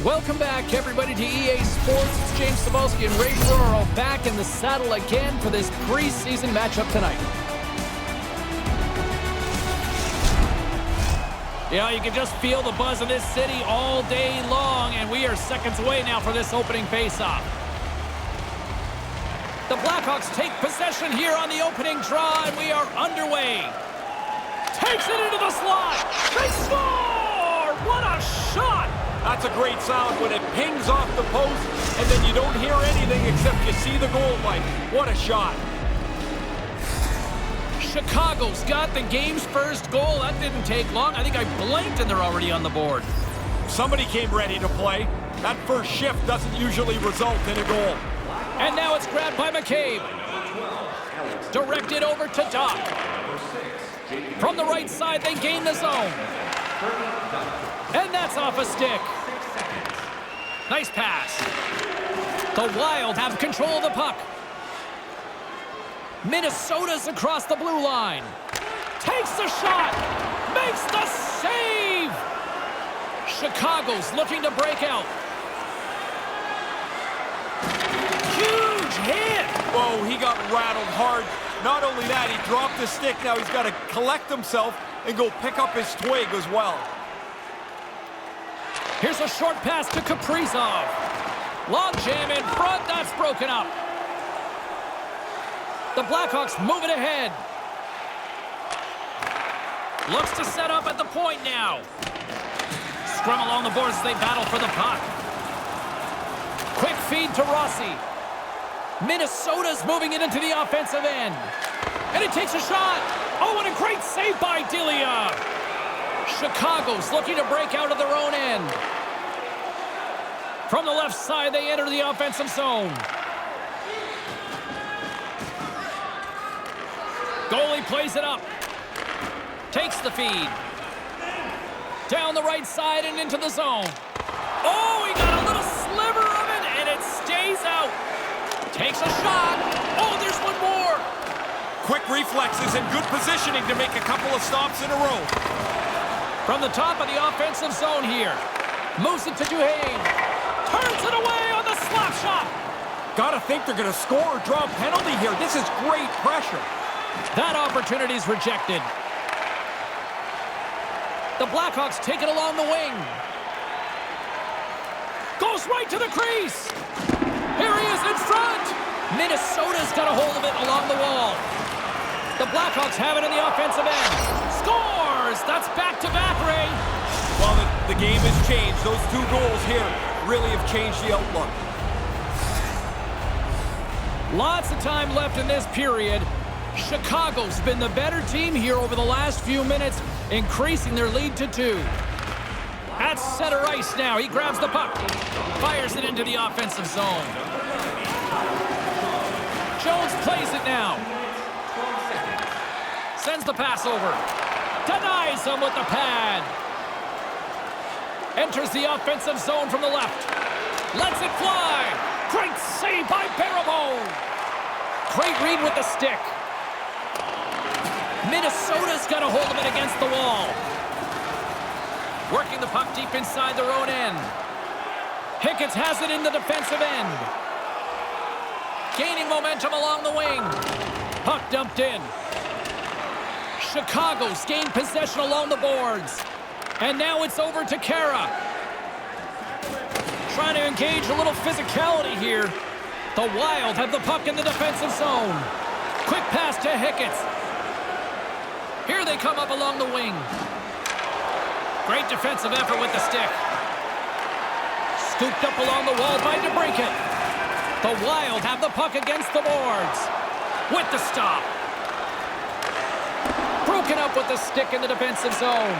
Welcome back, everybody, to EA Sports. It's James Cebulski and Ray Ferraro back in the saddle again for this preseason matchup tonight. Yeah, you can just feel the buzz of this city all day long, and we are seconds away now for this opening faceoff. The Blackhawks take possession here on the opening draw, and we are underway. Takes it into the slot. They score! What a shot! That's a great sound when it pings off the post, and then you don't hear anything except you see the goal light. What a shot. Chicago's got the game's first goal. That didn't take long. I think I blinked and they're already on the board. Somebody came ready to play. That first shift doesn't usually result in a goal. And now it's grabbed by McCabe. Directed over to Doc. From the right side, they gain the zone. And that's off a stick. Nice pass. The Wild have control of the puck. Minnesota's across the blue line. Takes the shot. Makes the save. Chicago's looking to break out. Huge hit. Whoa, he got rattled hard. Not only that, he dropped the stick. Now he's got to collect himself and go pick up his twig as well. Here's a short pass to Kaprizov. Long jam in front. That's broken up. The Blackhawks move it ahead. Looks to set up at the point now. Scrum along the boards as they battle for the puck. Quick feed to Rossi. Minnesota's moving it into the offensive end. And it takes a shot. Oh, what a great save by Delia. Chicago's looking to break out of their own end. From the left side, they enter the offensive zone. Goalie plays it up. Takes the feed. Down the right side and into the zone. Oh, he got a little sliver of it, and it stays out. Takes a shot. Oh, there's one more. Quick reflexes and good positioning to make a couple of stops in a row. From the top of the offensive zone here. Moves it to Duhane. Turns it away on the slap shot. Gotta think they're gonna score or draw a penalty here. This is great pressure. That opportunity's rejected. The Blackhawks take it along the wing. Goes right to the crease. Here he is in front. Minnesota's got a hold of it along the wall. The Blackhawks have it in the offensive end. Scores! That's back-to-back, Ray. Well, the game has changed. Those two goals here really have changed the outlook. Lots of time left in this period. Chicago's been the better team here over the last few minutes, increasing their lead to 2. At center ice now, he grabs the puck. Fires it into the offensive zone. Jones plays it now. Sends the pass over. Denies him with the pad. Enters the offensive zone from the left. Lets it fly. Great save by Barabo. Great read with the stick. Minnesota's got a hold of it against the wall. Working the puck deep inside their own end. Hicketts has it in the defensive end. Gaining momentum along the wing. Puck dumped in. Chicago's gained possession along the boards. And now it's over to Kara. Trying to engage a little physicality here. The Wild have the puck in the defensive zone. Quick pass to Hicketts. Here they come up along the wing. Great defensive effort with the stick. Scooped up along the wall by DeBrincat. The Wild have the puck against the boards. With the stop. Broken up with the stick in the defensive zone.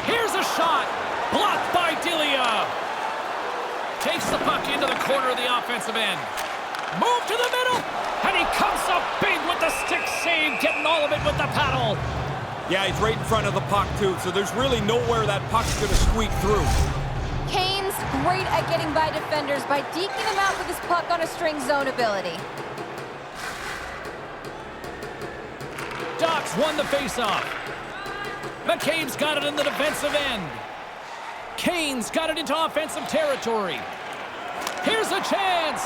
Here's a shot. Blocked by Delia. Takes the puck into the corner of the offensive end. Move to the middle. And he comes up big with the stick save, getting all of it with the paddle. Yeah, he's right in front of the puck, too, so there's really nowhere that puck's going to squeak through. Kane's great at getting by defenders by deking them out with his puck on a string zone ability. Doc's won the faceoff. McCabe's got it in the defensive end. Kane's got it into offensive territory. Here's a chance.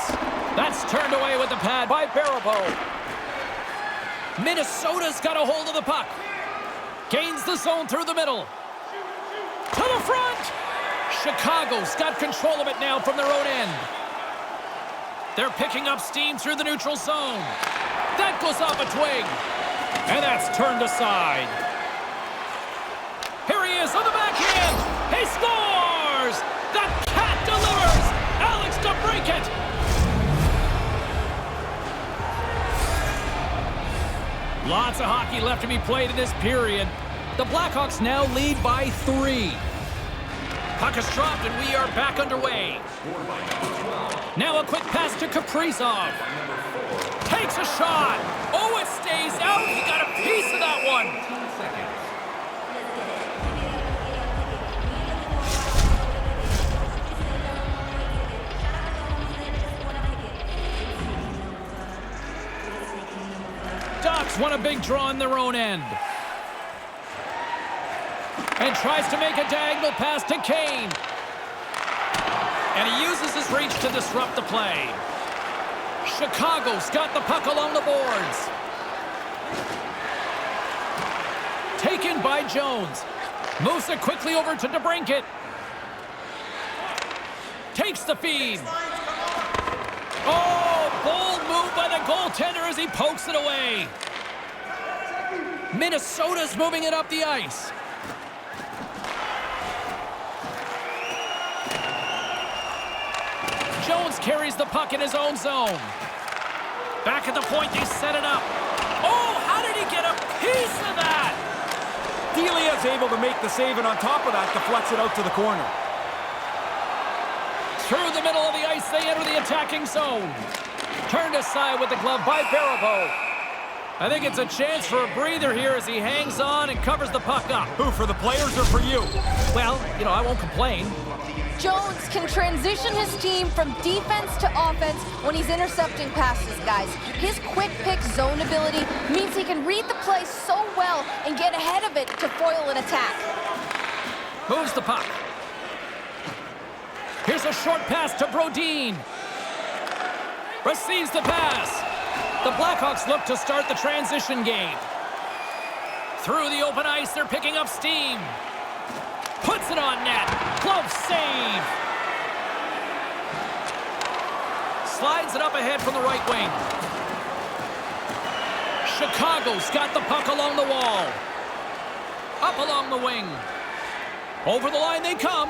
That's turned away with the pad by Barabo. Minnesota's got a hold of the puck. Gains the zone through the middle. To the front. Chicago's got control of it now from their own end. They're picking up steam through the neutral zone. That goes off a twig. And that's turned aside. Here he is on the backhand. He scores! The cat delivers! Alex DeBrincat! Lots of hockey left to be played in this period. The Blackhawks now lead by 3. Puck is dropped and we are back underway. Now a quick pass to Kaprizov. Takes a shot. Oh, it stays out. He got a piece of that one. Ducks won a big draw in their own end. And tries to make a diagonal pass to Kane. And he uses his reach to disrupt the play. Chicago's got the puck along the boards. Taken by Jones. Moves it quickly over to DeBrincat. Takes the feed. Oh, bold move by the goaltender as he pokes it away. Minnesota's moving it up the ice. Jones carries the puck in his own zone. Back at the point, they set it up. Oh, how did he get a piece of that? Delia's able to make the save, and on top of that, deflects it out to the corner. Through the middle of the ice, they enter the attacking zone. Turned aside with the glove by Barabo. I think it's a chance for a breather here as he hangs on and covers the puck up. Who, for the players or for you? Well, you know, I won't complain. Jones can transition his team from defense to offense when he's intercepting passes, guys. His quick pick zone ability means he can read the play so well and get ahead of it to foil an attack. Moves the puck. Here's a short pass to Brodin. Receives the pass. The Blackhawks look to start the transition game. Through the open ice, they're picking up steam. Puts it on net. Glove save. Slides it up ahead from the right wing. Chicago's got the puck along the wall. Up along the wing. Over the line they come.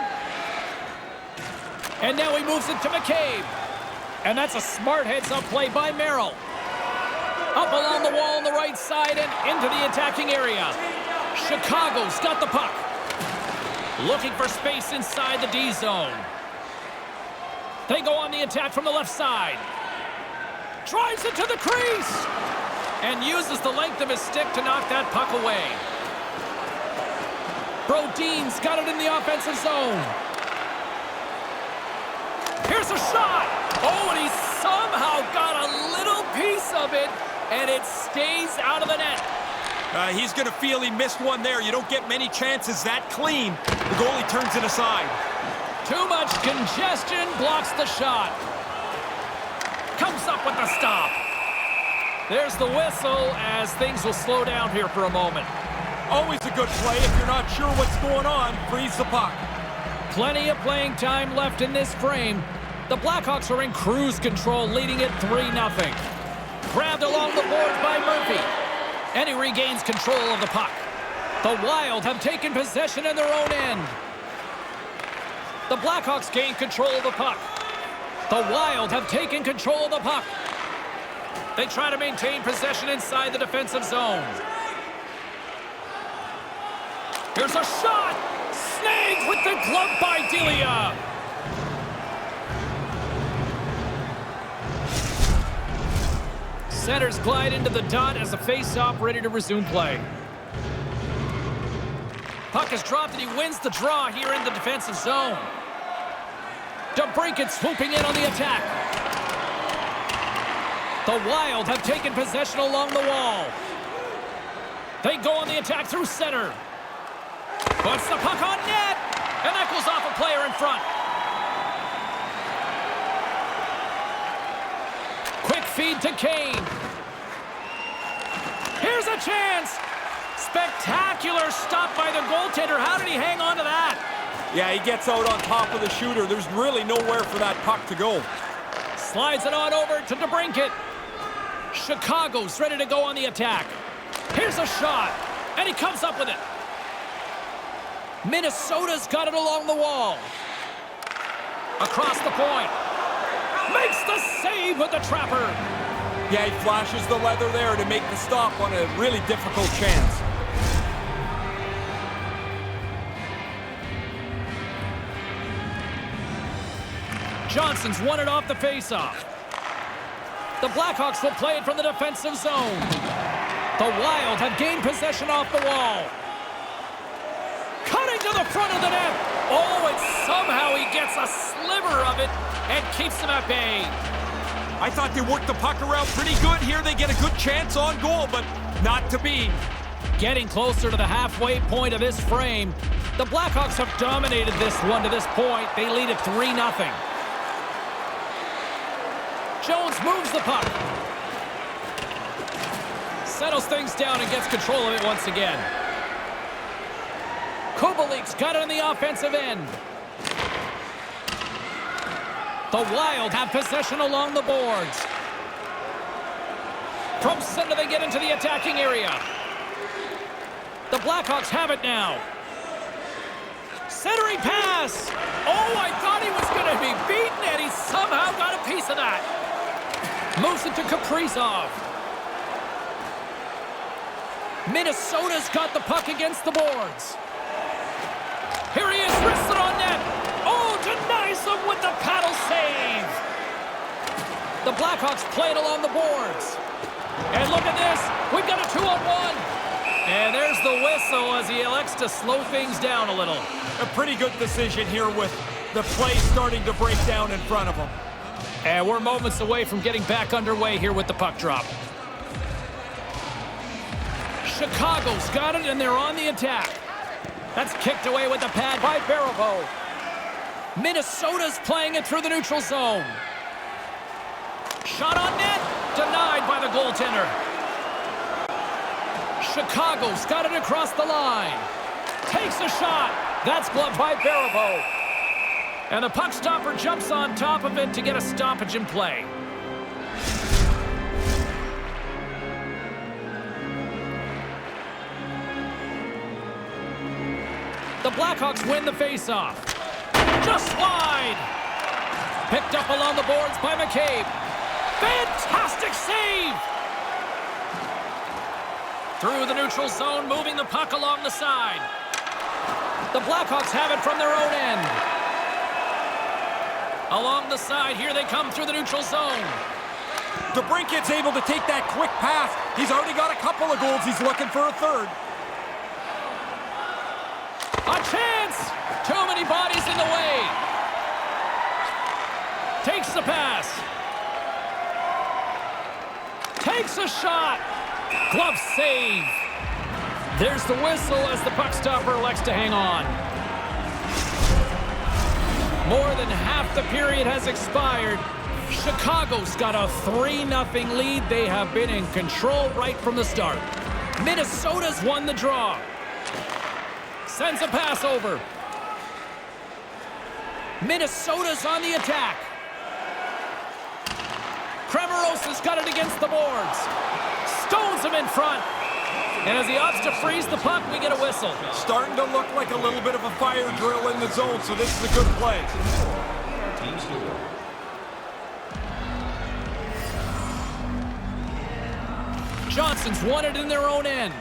And now he moves it to McCabe. And that's a smart heads-up play by Merrill. Up along the wall on the right side and into the attacking area. Chicago's got the puck. Looking for space inside the D zone. They go on the attack from the left side. Drives it to the crease. And uses the length of his stick to knock that puck away. Brodin's got it in the offensive zone. Here's a shot. Oh, and he somehow got a little piece of it, and it stays out of the net. He's going to feel he missed one there. You don't get many chances that clean. The goalie turns it aside. Too much congestion blocks the shot. Comes up with the stop. There's the whistle as things will slow down here for a moment. Always a good play. If you're not sure what's going on, freeze the puck. Plenty of playing time left in this frame. The Blackhawks are in cruise control, leading it 3-0. Grabbed along the boards by Murphy. And he regains control of the puck. The Wild have taken possession in their own end. The Blackhawks gain control of the puck. The Wild have taken control of the puck. They try to maintain possession inside the defensive zone. Here's a shot! Snagged with the glove by Delia. Centers glide into the dot as the face-off ready to resume play. Puck is dropped and he wins the draw here in the defensive zone. DeBrincat swooping in on the attack. The Wild have taken possession along the wall. They go on the attack through center. Puts the puck on net, and that goes off a front. Quick feed to Kane. Here's a chance. Spectacular stop by the goaltender. How did he hang on to that? Yeah, he gets out on top of the shooter. There's really nowhere for that puck to go. Slides it on over to DeBrincat. Chicago's ready to go on the attack. Here's a shot, and he comes up with it. Minnesota's got it along the wall. Across the point. Makes the save with the trapper. Yeah, he flashes the leather there to make the stop on a really difficult chance. Johnson's won it off the faceoff. The Blackhawks will play it from the defensive zone. The Wild have gained possession off the wall. Cutting to the front of the net. Oh, and somehow he gets a sliver of it and keeps him at bay. I thought they worked the puck around pretty good here. They get a good chance on goal, but not to be. Getting closer to the halfway point of this frame. The Blackhawks have dominated this one to this point. They lead it 3-0. Jones moves the puck. Settles things down and gets control of it once again. Kubalik's got it on the offensive end. The Wild have possession along the boards. From center they get into the attacking area. The Blackhawks have it now. Centering pass. Oh, I thought he was going to be beaten, and he somehow got a piece of that. Moves it to Kaprizov. Minnesota's got the puck against the boards. Here he is, wristed on net. Oh, denies him with the paddle save. The Blackhawks play it along the boards. And look at this. We've got a 2-on-1. And there's the whistle as he elects to slow things down a little. A pretty good decision here with the play starting to break down in front of him. And we're moments away from getting back underway here with the puck drop. Chicago's got it, and they're on the attack. That's kicked away with the pad by Baribeau. Minnesota's playing it through the neutral zone. Shot on net, denied by the goaltender. Chicago's got it across the line. Takes a shot. That's gloved by Baribeau. And the puck stopper jumps on top of it to get a stoppage in play. The Blackhawks win the faceoff. Just wide. Picked up along the boards by McCabe. Fantastic save! Through the neutral zone, moving the puck along the side. The Blackhawks have it from their own end. Along the side, here they come through the neutral zone. DeBrincat's able to take that quick pass. He's already got a couple of goals. He's looking for a third. A chance! Too many bodies in the way. Takes the pass. Takes a shot. Glove save. There's the whistle as the puck stopper elects to hang on. More than half the period has expired. Chicago's got a 3-0 lead. They have been in control right from the start. Minnesota's won the draw. Sends a pass over. Minnesota's on the attack. Cremarosa's got it against the boards. Stones him in front. And as he opts to freeze the puck, we get a whistle. Starting to look like a little bit of a fire drill in the zone, so this is a good play. Johnson's won it in their own end.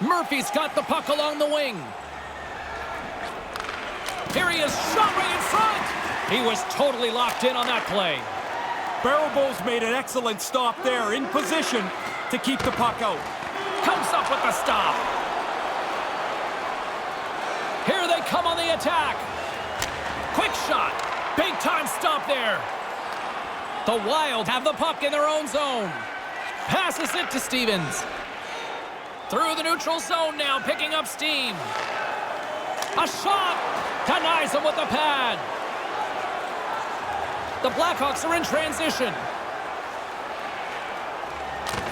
Murphy's got the puck along the wing. Here he is, shot right in front. He was totally locked in on that play. Baribeau's made an excellent stop there, in position to keep the puck out. Comes up with the stop. Here they come on the attack. Quick shot. Big time stop there. The Wild have the puck in their own zone. Passes it to Stevens. Through the neutral zone now, picking up steam. A shot! Denies him with the pad. The Blackhawks are in transition.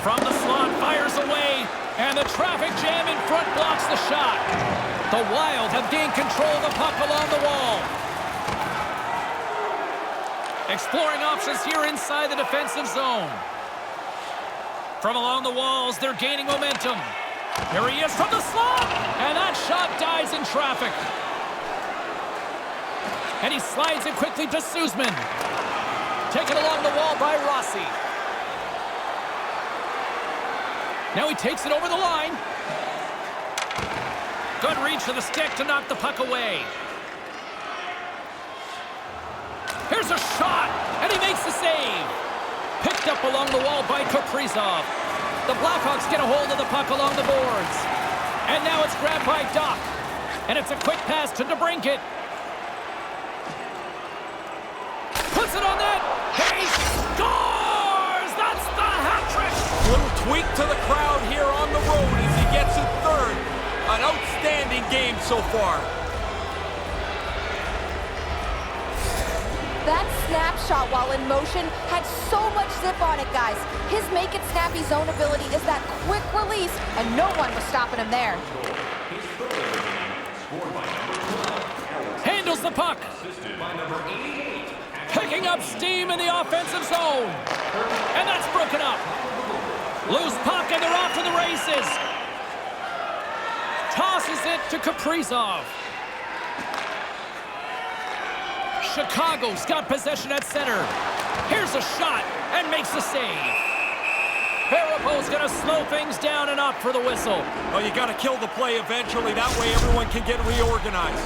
From the slot, fires away, and the traffic jam in front blocks the shot. The Wild have gained control of the puck along the wall. Exploring options here inside the defensive zone. From along the walls, they're gaining momentum. Here he is from the slot, and that shot dies in traffic. And he slides it quickly to Suzman. Taken along the wall by Rossi. Now he takes it over the line. Good reach to the stick to knock the puck away. Here's a shot, and he makes the save. Picked up along the wall by Kaprizov. The Blackhawks get a hold of the puck along the boards. And now it's grabbed by Doc. And it's a quick pass to DeBrincat. Puts it on net. He scores! That's the hat trick! Little tweak to the crowd here on the road as he gets it third. An outstanding game so far. That snapshot while in motion had so much zip on it, guys. His make-it-snappy zone ability is that quick release, and no one was stopping him there. Handles the puck. Picking up steam in the offensive zone. And that's broken up. Loose puck, and they're off to the races. Tosses it to Kaprizov. Chicago's got possession at center. Here's a shot, and makes the save. Barabo's gonna slow things down and up for the whistle. Well, you gotta kill the play eventually. That way everyone can get reorganized.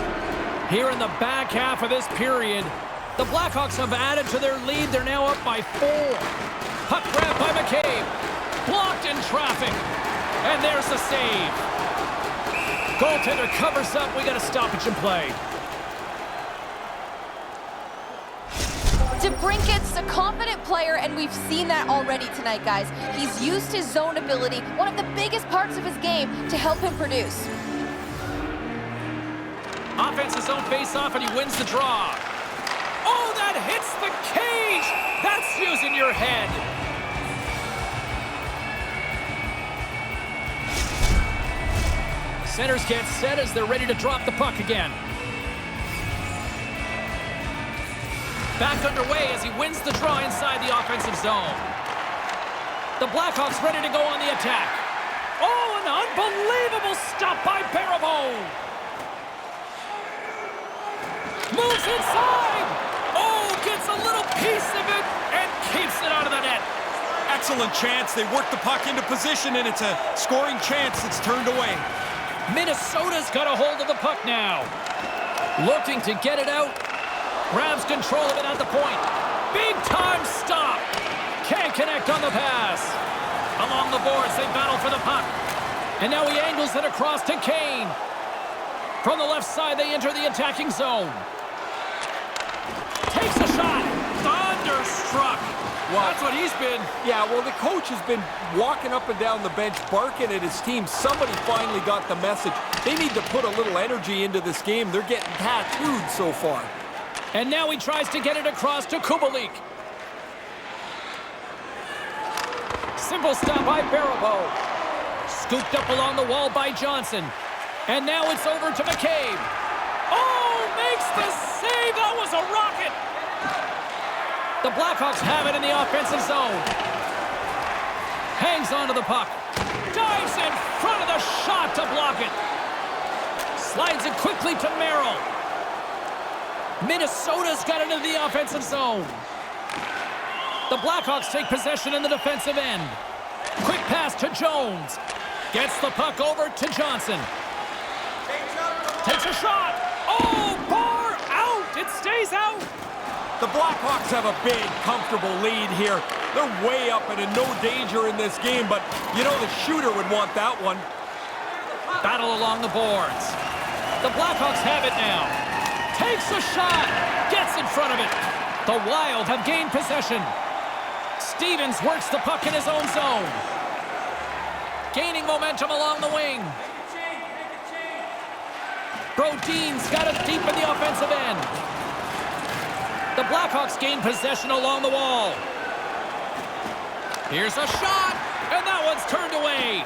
Here in the back half of this period, the Blackhawks have added to their lead. They're now up by 4. Puck grab by McCabe. Blocked in traffic. And there's the save. Goaltender covers up. We got a stoppage in play. DeBrincat's a confident player, and we've seen that already tonight, guys. He's used his zone ability, one of the biggest parts of his game, to help him produce. Offensive zone face-off, and he wins the draw. Oh, that hits the cage! That's using your head. Centers get set as they're ready to drop the puck again. Back underway as he wins the draw inside the offensive zone. The Blackhawks ready to go on the attack. Oh, an unbelievable stop by Barabo. Moves inside. Oh, gets a little piece of it and keeps it out of the net. Excellent chance. They work the puck into position, and it's a scoring chance that's turned away. Minnesota's got a hold of the puck now. Looking to get it out. Grabs control of it at the point. Big-time stop. Can't connect on the pass. Along the boards, they battle for the puck. And now he angles it across to Kane. From the left side, they enter the attacking zone. Takes a shot. Thunderstruck. Well, that's what he's been. Yeah, well, the coach has been walking up and down the bench, barking at his team. Somebody finally got the message. They need to put a little energy into this game. They're getting tattooed so far. And now he tries to get it across to Kubalik. Simple stop by Barabo. Scooped up along the wall by Johnson. And now it's over to McCabe. Oh, makes the save. That was a rocket. The Blackhawks have it in the offensive zone. Hangs onto the puck. Dives in front of the shot to block it. Slides it quickly to Merrill. Minnesota's got it into the offensive zone. The Blackhawks take possession in the defensive end. Quick pass to Jones. Gets the puck over to Johnson. Takes a shot. Oh, bar out. It stays out. The Blackhawks have a big, comfortable lead here. They're way up and in no danger in this game, but you know the shooter would want that one. Battle along the boards. The Blackhawks have it now. Takes a shot. Gets in front of it. The Wild have gained possession. Stevens works the puck in his own zone. Gaining momentum along the wing. Brodin's got it deep in the offensive end. The Blackhawks gain possession along the wall. Here's a shot, and that one's turned away.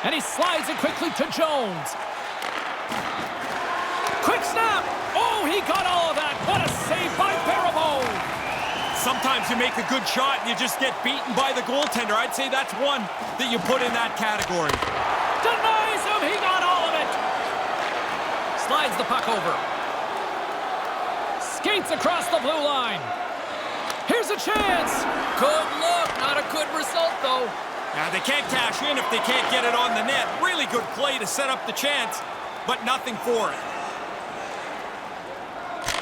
And he slides it quickly to Jones. Quick snap. Oh, he got all of that. What a save by Barabone. Sometimes you make a good shot and you just get beaten by the goaltender. I'd say that's one that you put in that category. Denies him. He got all of it. Slides the puck over. Skates across the blue line. Here's a chance. Good look. Not a good result, though. Now, they can't cash in if they can't get it on the net. Really good play to set up the chance, but nothing for it.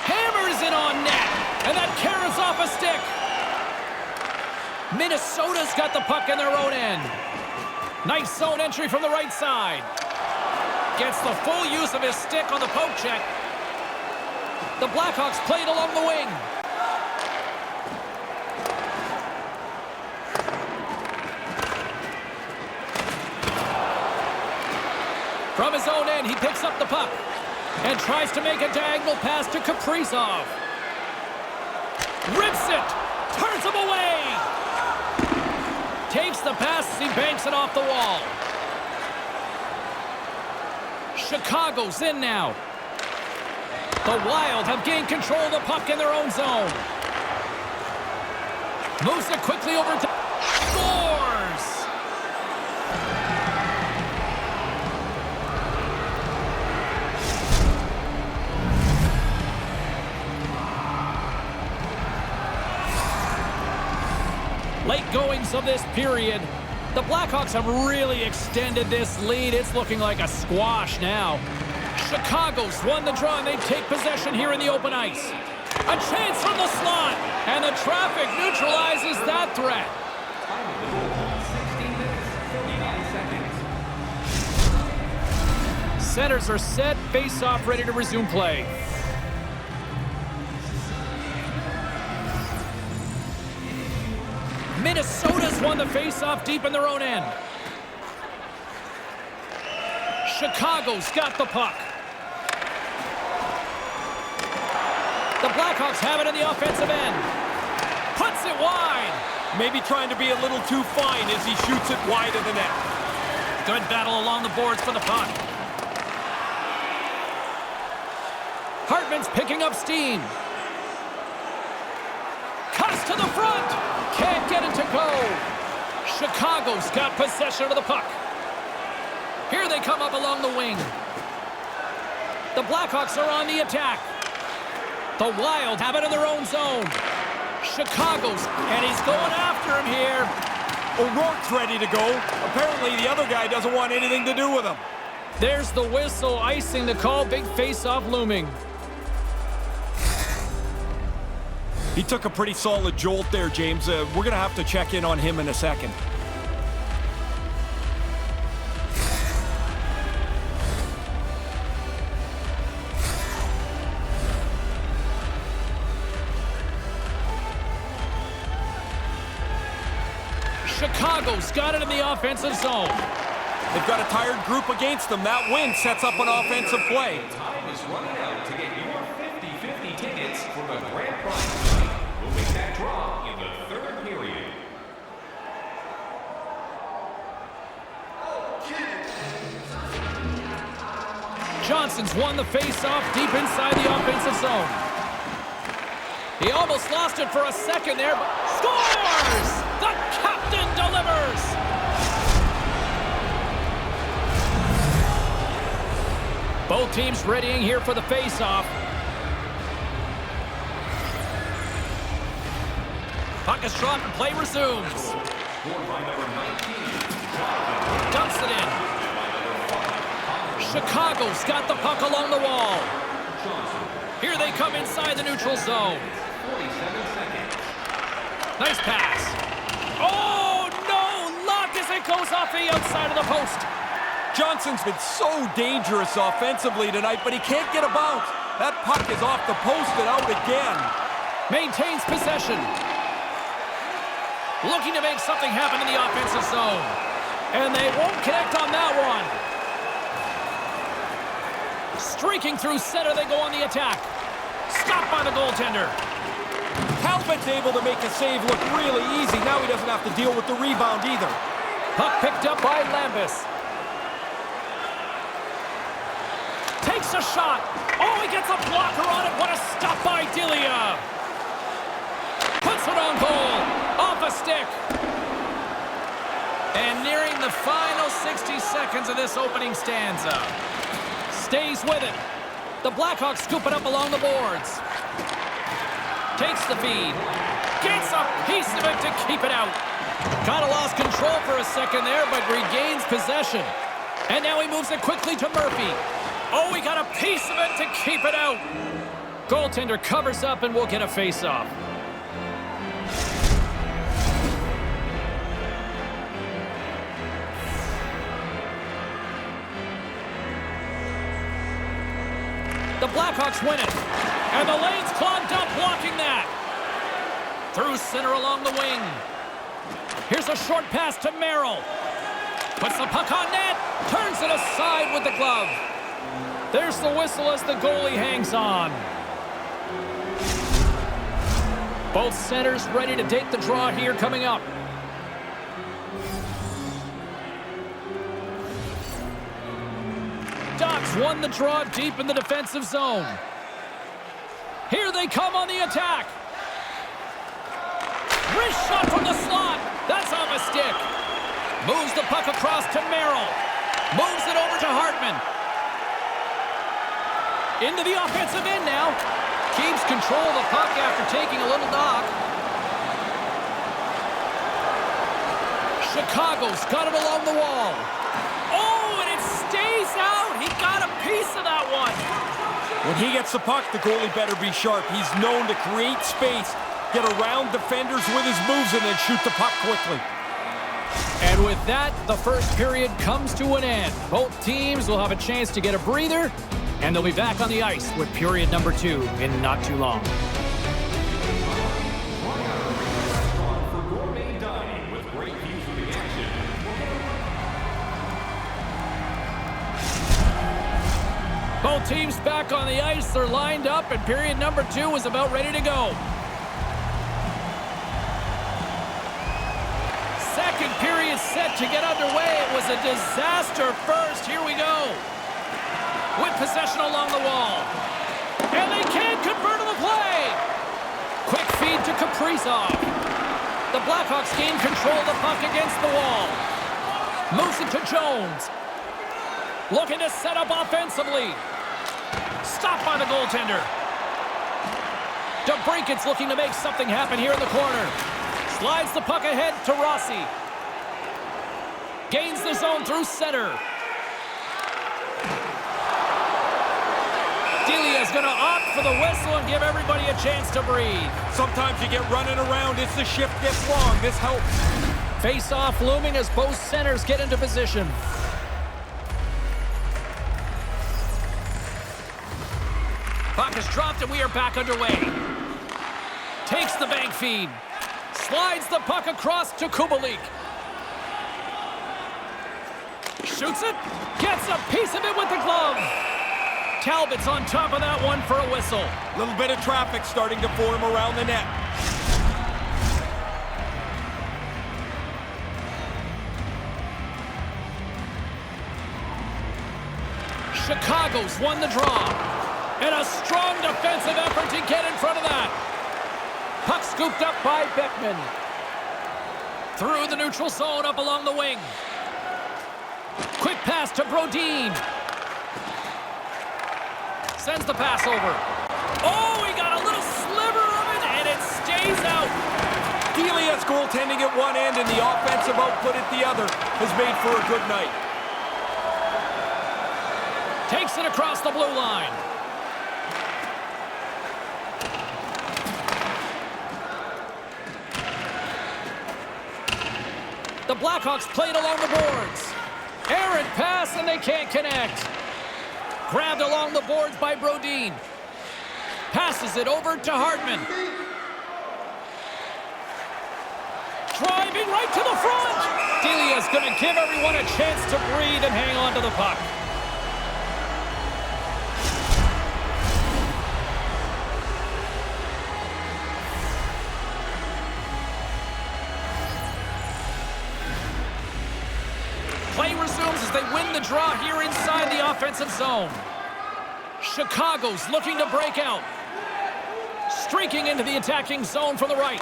Hammers it on net, and that carries off a stick. Minnesota's got the puck in their own end. Nice zone entry from the right side. Gets the full use of his stick on the poke check. The Blackhawks played along the wing. From his own end, he picks up the puck and tries to make a diagonal pass to Kaprizov. Rips it, turns him away. Takes the pass as he banks it off the wall. Chicago's in now. The Wild have gained control of the puck in their own zone. Moves it quickly over to... Scores! Late goings of this period. The Blackhawks have really extended this lead. It's looking like a squash now. Chicago's won the draw, and they take possession here in the open ice. A chance from the slot, and the traffic neutralizes that threat. Centers are set, face-off ready to resume play. Minnesota's won the face-off deep in their own end. Chicago's got the puck. The Blackhawks have it in the offensive end. Puts it wide. Maybe trying to be a little too fine as he shoots it wide of the net. Good battle along the boards for the puck. Hartman's picking up steam. Cuts to the front. Can't get it to go. Chicago's got possession of the puck. Here they come up along the wing. The Blackhawks are on the attack. The Wild have it in their own zone. Chicago's, and he's going after him here. O'Rourke's ready to go. Apparently the other guy doesn't want anything to do with him. There's the whistle, icing the call, big face-off looming. He took a pretty solid jolt there, James. We're going to have to check in on him in a second. Chicago's got it in the offensive zone. They've got a tired group against them. That win sets up an offensive play. Time is running out to get your 50-50 tickets for the grand prize tonight. We'll make that draw in the third period. Johnson's won the face-off deep inside the offensive zone. He almost lost it for a second there, but scores! The captain delivers! Both teams readying here for the face-off. Puck is dropped and play resumes. Dumps it in. Chicago's got the puck along the wall. Here they come inside the neutral zone. Nice pass. Oh, no! Luck as it goes off the outside of the post. Johnson's been so dangerous offensively tonight, but he can't get a bounce. That puck is off the post and out again. Maintains possession. Looking to make something happen in the offensive zone. And they won't connect on that one. Streaking through center, they go on the attack. Stopped by the goaltender. Talbot's able to make a save look really easy. Now he doesn't have to deal with the rebound either. Puck picked up by Lambus. Takes a shot. Oh, he gets a blocker on it. What a stop by Delia. Puts it on goal. Off a stick. And nearing the final 60 seconds of this opening stanza. Stays with it. The Blackhawks scoop it up along the boards. Takes the feed. Gets a piece of it to keep it out. Kind of lost control for a second there, but regains possession. And now he moves it quickly to Murphy. Oh, he got a piece of it to keep it out. Goaltender covers up and we'll get a face-off. The Blackhawks win it. And the lane's clogged up, blocking that. Through center along the wing. Here's a short pass to Merrill. Puts the puck on net. Turns it aside with the glove. There's the whistle as the goalie hangs on. Both centers ready to take the draw here coming up. Ducks won the draw deep in the defensive zone. Here they come on the attack. Wrist shot from the slot. That's off a stick. Moves the puck across to Merrill. Moves it over to Hartman. Into the offensive end now. Keeps control of the puck after taking a little knock. Chicago's got it along the wall. Oh, and it stays out. He got a piece of that one. When he gets the puck, the goalie better be sharp. He's known to create space, get around defenders with his moves, and then shoot the puck quickly. And with that, the first period comes to an end. Both teams will have a chance to get a breather, and they'll be back on the ice with period number 2 in not too long. For gourmet dining with great views of the action. Both teams back on the ice. They're lined up, and period number 2 is about ready to go. Second period set to get underway. It was a disaster first. Here we go. With possession along the wall. And they can't convert on the play. Quick feed to Kaprizov. The Blackhawks gain control of the puck against the wall. Moves it to Jones. Looking to set up offensively. Stopped by the goaltender. DeBrinket's looking to make something happen here in the corner. Slides the puck ahead to Rossi. Gains the zone through center. Delia's going to opt for the whistle and give everybody a chance to breathe. Sometimes you get running around as the shift gets long. This helps. Face-off looming as both centers get into position. Puck is dropped and we are back underway. Takes the bank feed. Slides the puck across to Kubalik. Shoots it. Gets a piece of it with the glove. Talbot's on top of that one for a whistle. A little bit of traffic starting to form around the net. Chicago's won the draw. And a strong defensive effort to get in front of that. Puck scooped up by Beckman. Through the neutral zone up along the wing. Quick pass to Brodin. Sends the pass over. Oh, he got a little sliver of it, and it stays out. Delia's goaltending at one end and the offensive output at the other has made for a good night. Takes it across the blue line. The Blackhawks played along the boards. Errant pass, and they can't connect. Grabbed along the boards by Brodin. Passes it over to Hartman. Driving right to the front. Delia's going to give everyone a chance to breathe and hang on to the puck. the draw here inside the offensive zone. Chicago's looking to break out. Streaking into the attacking zone from the right.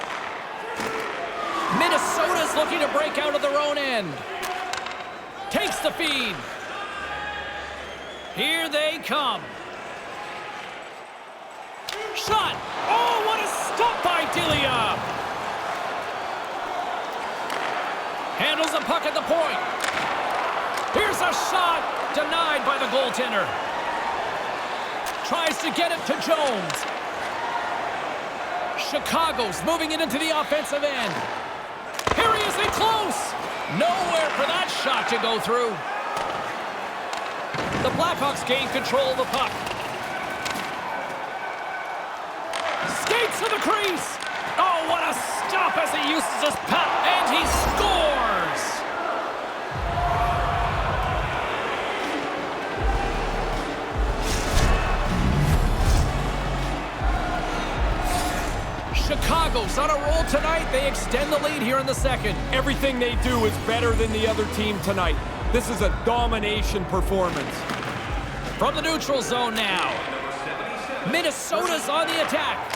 Minnesota's looking to break out of their own end. Takes the feed. Here they come. Shot. Oh, what a stop by Delia. Handles the puck at the point. Here's a shot. Denied by the goaltender. Tries to get it to Jones. Chicago's moving it into the offensive end. Here he is in close. Nowhere for that shot to go through. The Blackhawks gain control of the puck. Skates to the crease. Oh, what a stop as he uses his pad. And he scores. Chicago's on a roll tonight. They extend the lead here in the second. Everything they do is better than the other team tonight. This is a domination performance. From the neutral zone now. Minnesota's on the attack.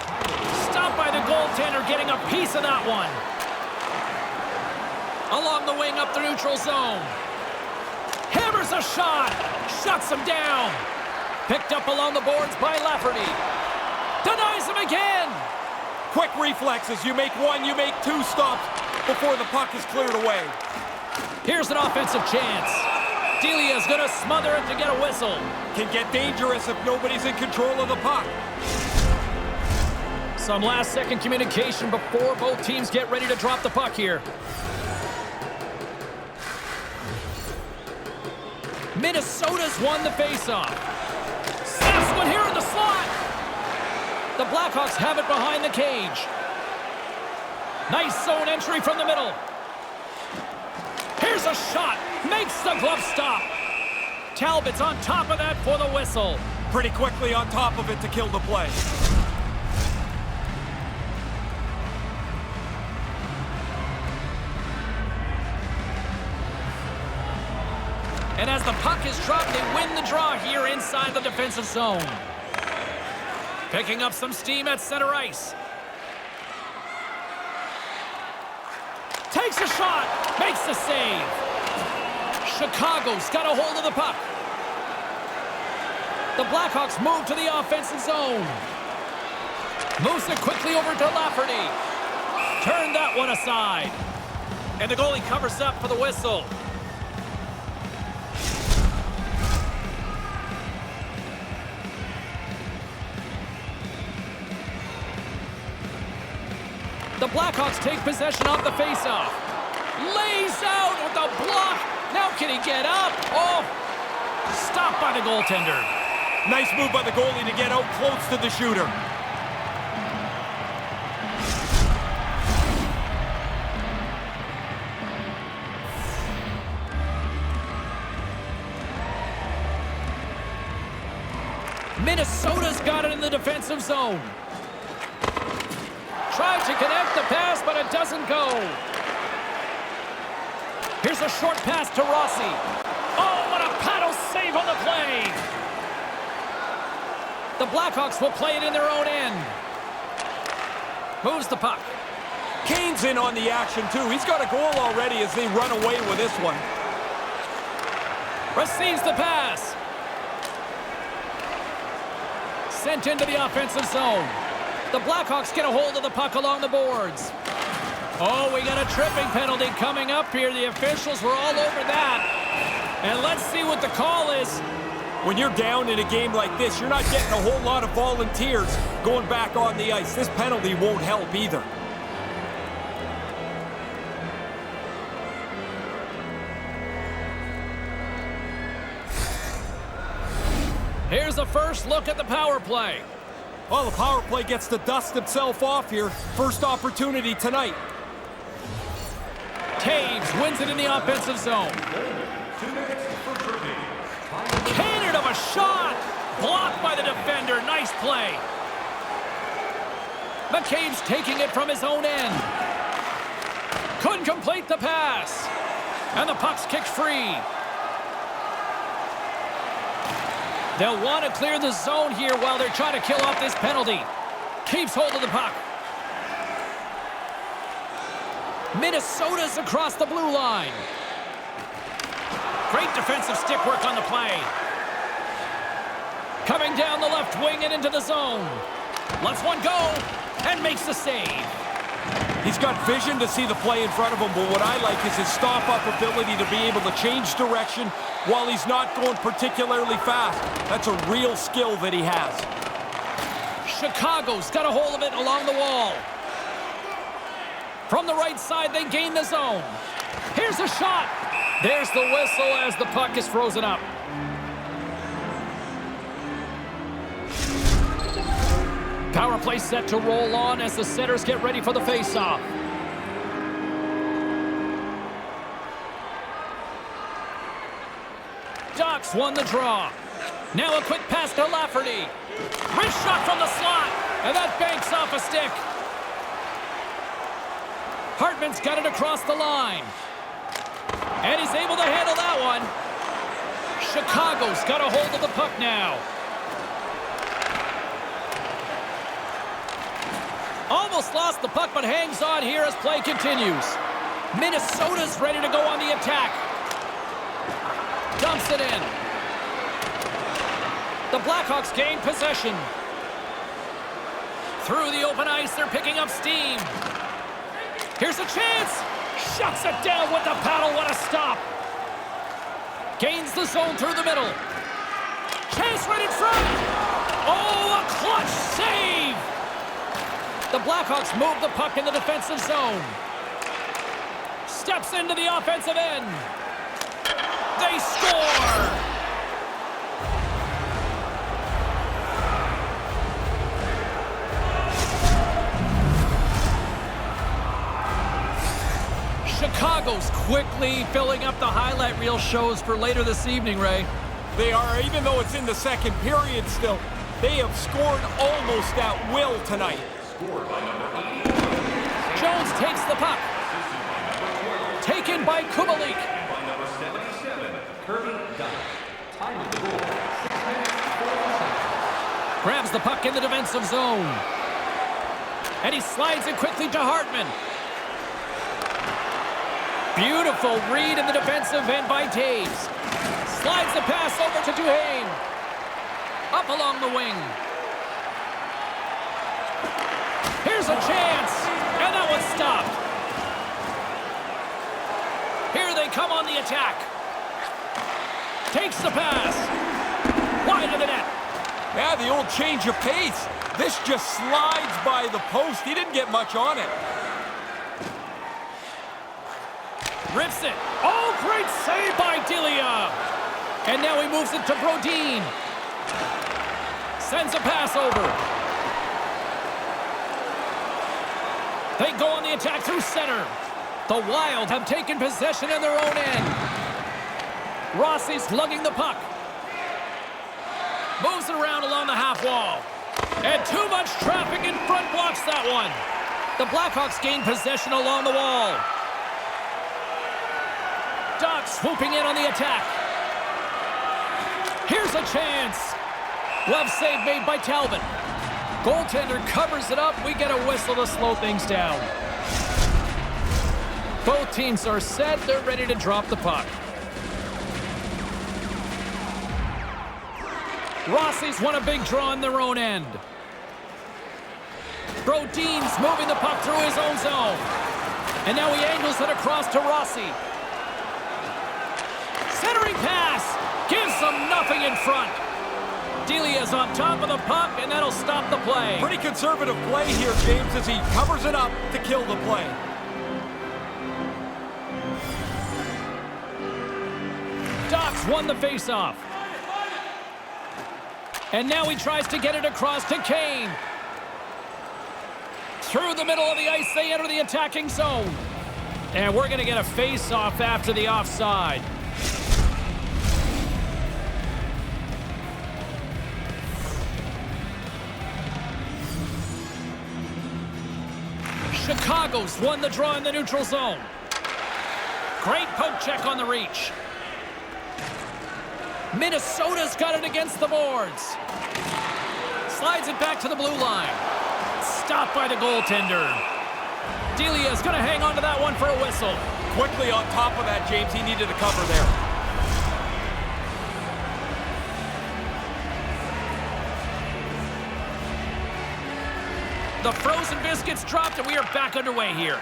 Stopped by the goaltender, getting a piece of that one. Along the wing up the neutral zone. Hammers a shot. Shuts him down. Picked up along the boards by Lafferty. Denies him again. Quick reflexes. You make one, you make two stops before the puck is cleared away. Here's an offensive chance. Delia's gonna smother it to get a whistle. Can get dangerous if nobody's in control of the puck. Some last-second communication before both teams get ready to drop the puck here. Minnesota's won the faceoff. Snaps one here in the slot. The Blackhawks have it behind the cage. Nice zone entry from the middle. Here's a shot. Makes the glove stop. Talbot's on top of that for the whistle. Pretty quickly on top of it to kill the play. And as the puck is dropped, they win the draw here inside the defensive zone. Picking up some steam at center ice. Takes a shot. Makes the save. Chicago's got a hold of the puck. The Blackhawks move to the offensive zone. Moves it quickly over to Lafferty. Turn that one aside. And the goalie covers up for the whistle. The Blackhawks take possession off the faceoff. Lays out with the block. Now can he get up? Oh, stopped by the goaltender. Nice move by the goalie to get out close to the shooter. Minnesota's got it in the defensive zone. Tried to connect the pass, but it doesn't go. Here's a short pass to Rossi. Oh, what a paddle save on the play. The Blackhawks will play it in their own end. Moves the puck. Kane's in on the action, too. He's got a goal already as they run away with this one. Receives the pass. Sent into the offensive zone. The Blackhawks get a hold of the puck along the boards. Oh, we got a tripping penalty coming up here. The officials were all over that. And let's see what the call is. When you're down in a game like this, you're not getting a whole lot of volunteers going back on the ice. This penalty won't help either. Here's the first look at the power play. Well, the power play gets to dust itself off here. First opportunity tonight. Taves wins it in the offensive zone. Cannon of a shot. Blocked by the defender. Nice play. McCabe's taking it from his own end. Couldn't complete the pass. And the puck's kicked free. They'll want to clear the zone here while they're trying to kill off this penalty. Keeps hold of the puck. Minnesota's across the blue line. Great defensive stick work on the play. Coming down the left wing and into the zone. Lets one go and makes the save. He's got vision to see the play in front of him, but what I like is his stop-up ability to be able to change direction while he's not going particularly fast. That's a real skill that he has. Chicago's got a hold of it along the wall. From the right side, they gain the zone. Here's a shot. There's the whistle as the puck is frozen up. Power play set to roll on as the setters get ready for the faceoff. Ducks won the draw. Now a quick pass to Lafferty. Wrist shot from the slot, and that banks off a stick. Hartman's got it across the line. And he's able to handle that one. Chicago's got a hold of the puck now. Almost lost the puck, but hangs on here as play continues. Minnesota's ready to go on the attack. Dumps it in. The Blackhawks gain possession. Through the open ice, they're picking up steam. Here's a chance. Shuts it down with the paddle. What a stop. Gains the zone through the middle. Chase right in front. Oh, a clutch save. The Blackhawks move the puck in the defensive zone. Steps into the offensive end. They score! Chicago's quickly filling up the highlight reel shows for later this evening, Ray. They are, even though it's in the second period still. They have scored almost at will tonight. Jones takes the puck. Taken by Kubalik. By number 77, Kirby Dunn. Time of the goal, 6 minutes, 40 seconds. Grabs the puck in the defensive zone. And he slides it quickly to Hartman. Beautiful read in the defensive end by Taves. Slides the pass over to Duhaime. Up along the wing. Here's a chance, and that one's stopped. Here they come on the attack. Takes the pass. Wide of the net. Yeah, the old change of pace. This just slides by the post. He didn't get much on it. Rips it. Oh, great save by Delia. And now he moves it to Brodin. Sends a pass over. They go on the attack through center. The Wild have taken possession in their own end. Rossi's lugging the puck. Moves it around along the half wall. And too much traffic in front blocks that one. The Blackhawks gain possession along the wall. Ducks swooping in on the attack. Here's a chance. Glove save made by Talbot. Goaltender covers it up. We get a whistle to slow things down. Both teams are set. They're ready to drop the puck. Rossi's won a big draw in their own end. Brodin's moving the puck through his own zone. And now he angles it across to Rossi. Centering pass. Gives them nothing in front. Delia's on top of the puck, and that'll stop the play. Pretty conservative play here, James, as he covers it up to kill the play. Ducks won the faceoff. And now he tries to get it across to Kane. Through the middle of the ice, they enter the attacking zone. And we're going to get a faceoff after the offside. Chicago's won the draw in the neutral zone. Great poke check on the reach. Minnesota's got it against the boards. Slides it back to the blue line. Stopped by the goaltender. Delia's going to hang on to that one for a whistle. Quickly on top of that, James. He needed a cover there. The frozen biscuits dropped, and we are back underway here.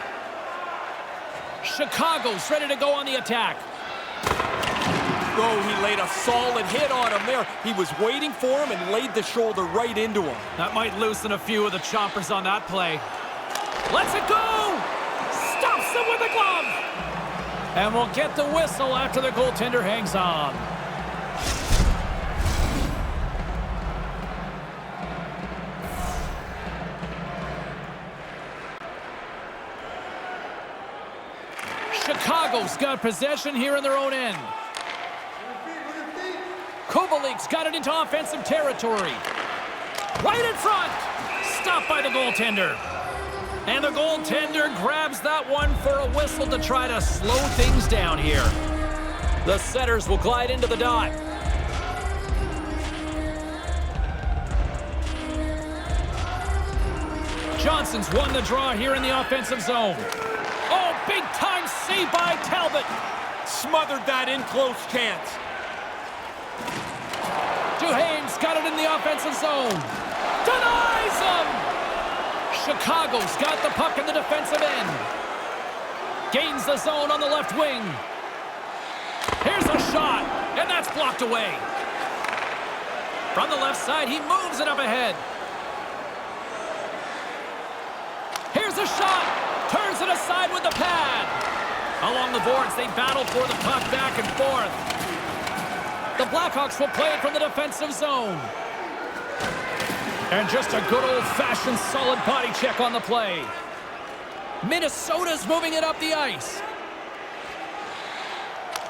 Chicago's ready to go on the attack. Oh, he laid a solid hit on him there. He was waiting for him and laid the shoulder right into him. That might loosen a few of the chompers on that play. Lets it go! Stops him with a glove! And we'll get the whistle after the goaltender hangs on. Chicago's got possession here in their own end. Kubalik's got it into offensive territory. Right in front! Stopped by the goaltender. And the goaltender grabs that one for a whistle to try to slow things down here. The setters will glide into the dot. Johnson's won the draw here in the offensive zone. Oh, big-time save by Talbot. Smothered that in-close chance. Duhaime's got it in the offensive zone. Denies him! Chicago's got the puck in the defensive end. Gains the zone on the left wing. Here's a shot, and that's blocked away. From the left side, he moves it up ahead. Here's a shot. Turns it aside with the pad. Along the boards, they battle for the puck back and forth. The Blackhawks will play it from the defensive zone. And just a good old-fashioned solid body check on the play. Minnesota's moving it up the ice.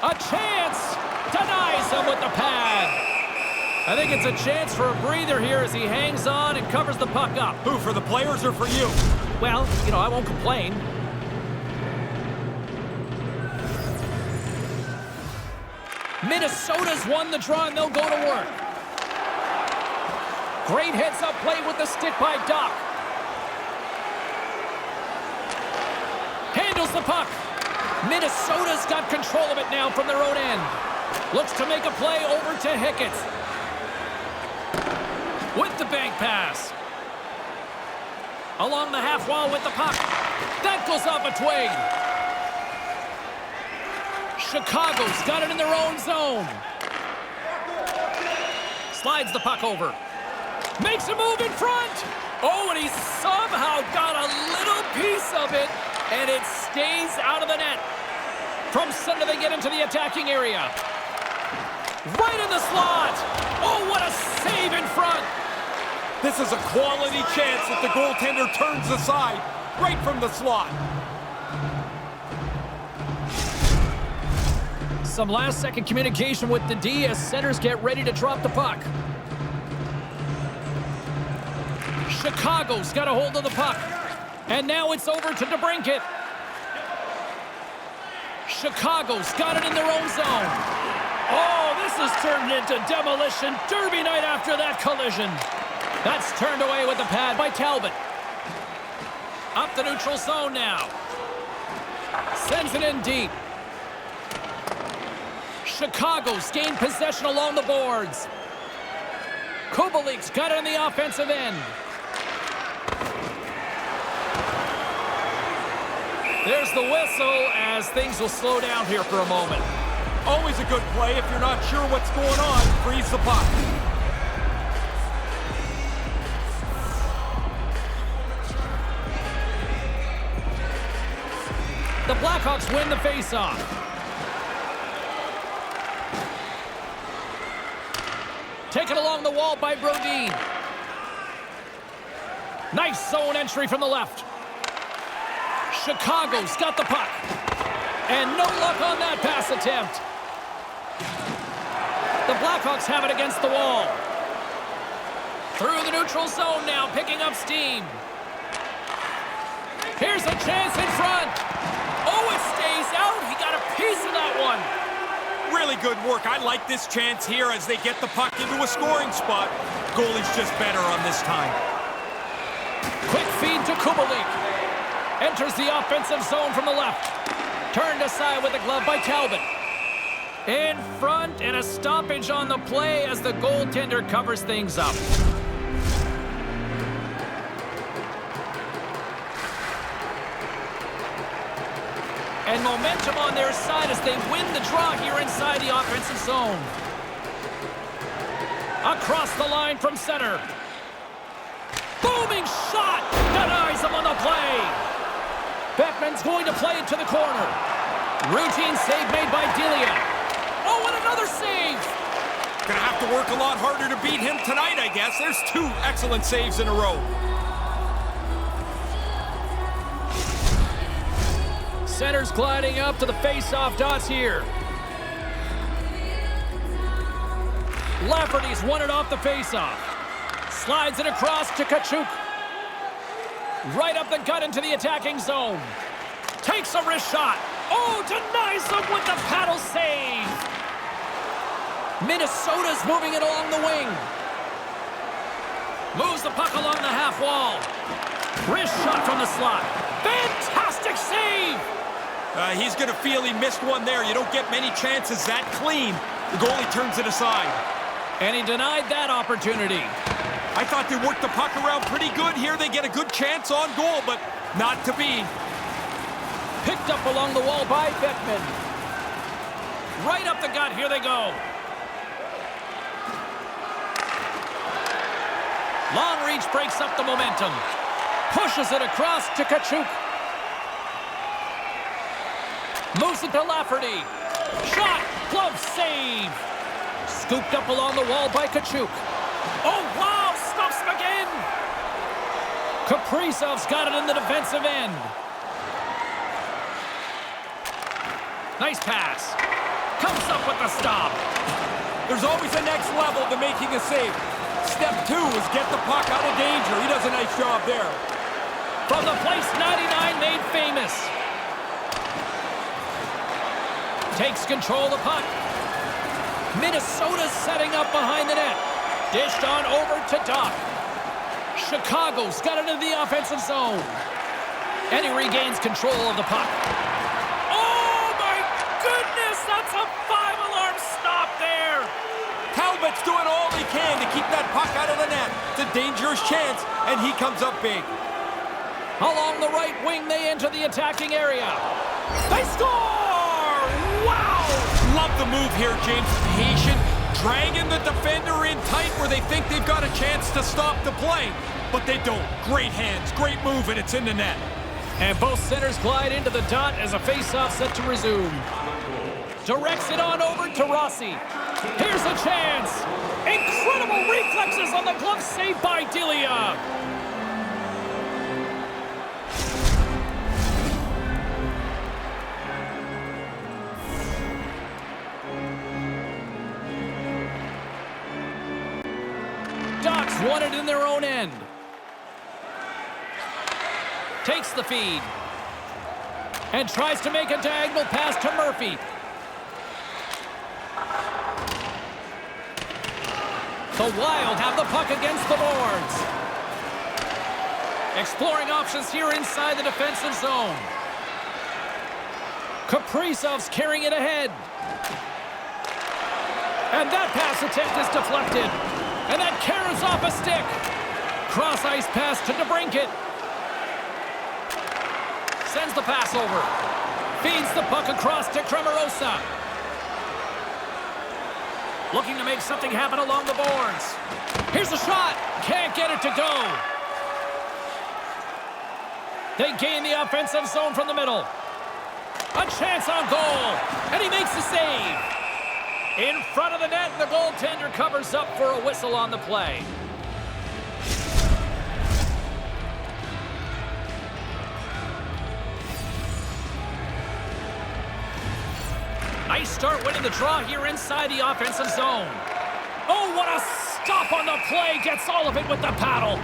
A chance! Denies him with the pad. I think it's a chance for a breather here as he hangs on and covers the puck up. Who, for the players or for you? Well, I won't complain. Minnesota's won the draw, and they'll go to work. Great heads-up play with the stick by Doc. Handles the puck. Minnesota's got control of it now from their own end. Looks to make a play over to Hickett. With the bank pass. Along the half wall with the puck. That goes off a twig. Chicago's got it in their own zone. Slides the puck over. Makes a move in front. Oh, and he somehow got a little piece of it, and it stays out of the net. From center, they get into the attacking area. Right in the slot. Oh, what a save in front. This is a quality chance that the goaltender turns aside right from the slot. Some last-second communication with the D as centers get ready to drop the puck. Chicago's got a hold of the puck. And now it's over to DeBrincat. Chicago's got it in their own zone. Oh, this has turned into demolition derby night after that collision. That's turned away with the pad by Talbot. Up the neutral zone now. Sends it in deep. Chicago's gained possession along the boards. Kubalik's got it on the offensive end. There's the whistle as things will slow down here for a moment. Always a good play if you're not sure what's going on. Freeze the puck. The Blackhawks win the faceoff. Taken along the wall by Brodin. Nice zone entry from the left. Chicago's got the puck. And no luck on that pass attempt. The Blackhawks have it against the wall. Through the neutral zone now, picking up steam. Here's a chance in front. Oh, it stays out. He got a piece of that one. really good work. I like this chance here as they get the puck into a scoring spot. Goalie's just better on this time. Quick feed to Kubalik. Enters the offensive zone from the left. Turned aside with the glove by Talbot. In front, and a stoppage on the play as the goaltender covers things up. And momentum on their side as they win the draw here inside the offensive zone. Across the line from center. Booming shot! Denies him on the play. Beckman's going to play it to the corner. Routine save made by Delia. Oh, and another save! Gonna have to work a lot harder to beat him tonight, I guess. There's 2 excellent saves in a row. Center's gliding up to the face-off dots here. Lafferty's won it off the face-off. Slides it across to Tkachuk. Right up the gut into the attacking zone. Takes a wrist shot. Oh, denies him with the paddle save. Minnesota's moving it along the wing. Moves the puck along the half wall. Wrist shot from the slot. Fantastic save. He's going to feel he missed one there. You don't get many chances that clean. The goalie turns it aside. And he denied that opportunity. I thought they worked the puck around pretty good here. They get a good chance on goal, but not to be. Picked up along the wall by Beckman. Right up the gut. Here they go. Long reach breaks up the momentum. Pushes it across to Tkachuk. Moves it to Lafferty. Shot. Glove save. Scooped up along the wall by Tkachuk. Oh, wow. Stops him again. Kaprizov's got it in the defensive end. Nice pass. Comes up with the stop. There's always a next level to making a save. Step 2 is get the puck out of danger. He does a nice job there. From the place 99 made famous. Takes control of the puck. Minnesota's setting up behind the net. Dished on over to Doc. Chicago's got it in the offensive zone. And he regains control of the puck. Oh my goodness, that's a 5-alarm stop there. Talbot's doing all he can to keep that puck out of the net. It's a dangerous chance, and he comes up big. Along the right wing, they enter the attacking area. They score! Wow! Love the move here, James. Patient, dragging the defender in tight where they think they've got a chance to stop the play, but they don't. Great hands, great move, and it's in the net. And both centers glide into the dot as a face-off set to resume. Directs it on over to Rossi. Here's a chance. Incredible reflexes on the glove save by Delia. Ducks won it in their own end. Takes the feed. And tries to make a diagonal pass to Murphy. The Wild have the puck against the boards. Exploring options here inside the defensive zone. Kaprizov's carrying it ahead. And that pass attempt is deflected. And that carries off a stick. Cross-ice pass to DeBrincat. Sends the pass over. Feeds the puck across to Cremarosa. Looking to make something happen along the boards. Here's a shot. Can't get it to go. They gain the offensive zone from the middle. A chance on goal. And he makes the save. In front of the net, the goaltender covers up for a whistle on the play. Nice start winning the draw here inside the offensive zone. Oh, what a stop on the play. Gets all of it with the paddle.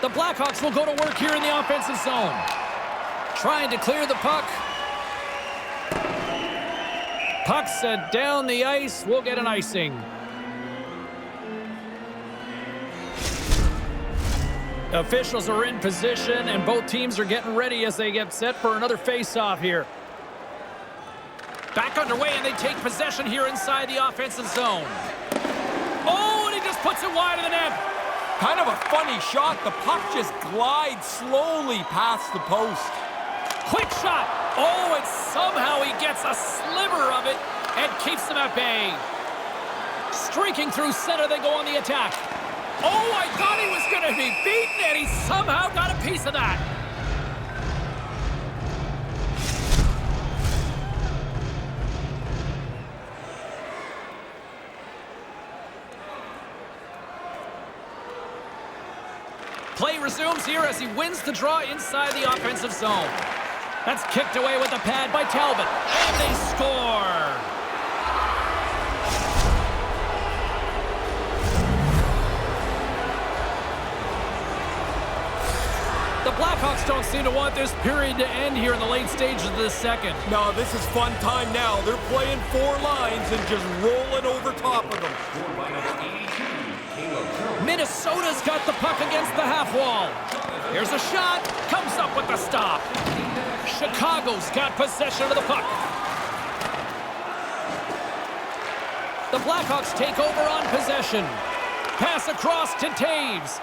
The Blackhawks will go to work here in the offensive zone. Trying to clear the puck. Puck set down the ice. We'll get an icing. Officials are in position, and both teams are getting ready as they get set for another face-off here. Back underway, and they take possession here inside the offensive zone. Oh, and he just puts it wide of the net. Kind of a funny shot. The puck just glides slowly past the post. Quick shot. Oh, and somehow he gets a sliver of it and keeps them at bay. Streaking through center, they go on the attack. Oh, I thought he was going to be beaten, and he somehow got a piece of that. Play resumes here as he wins the draw inside the offensive zone. That's kicked away with the pad by Talbot, and they score. The Blackhawks don't seem to want this period to end here in the late stages of the second. No, this is fun time now. They're playing four lines and just rolling over top of them. Minnesota's got the puck against the half wall. Here's a shot. Comes up with the stop. Chicago's got possession of the puck. The Blackhawks take over on possession. Pass across to Taves.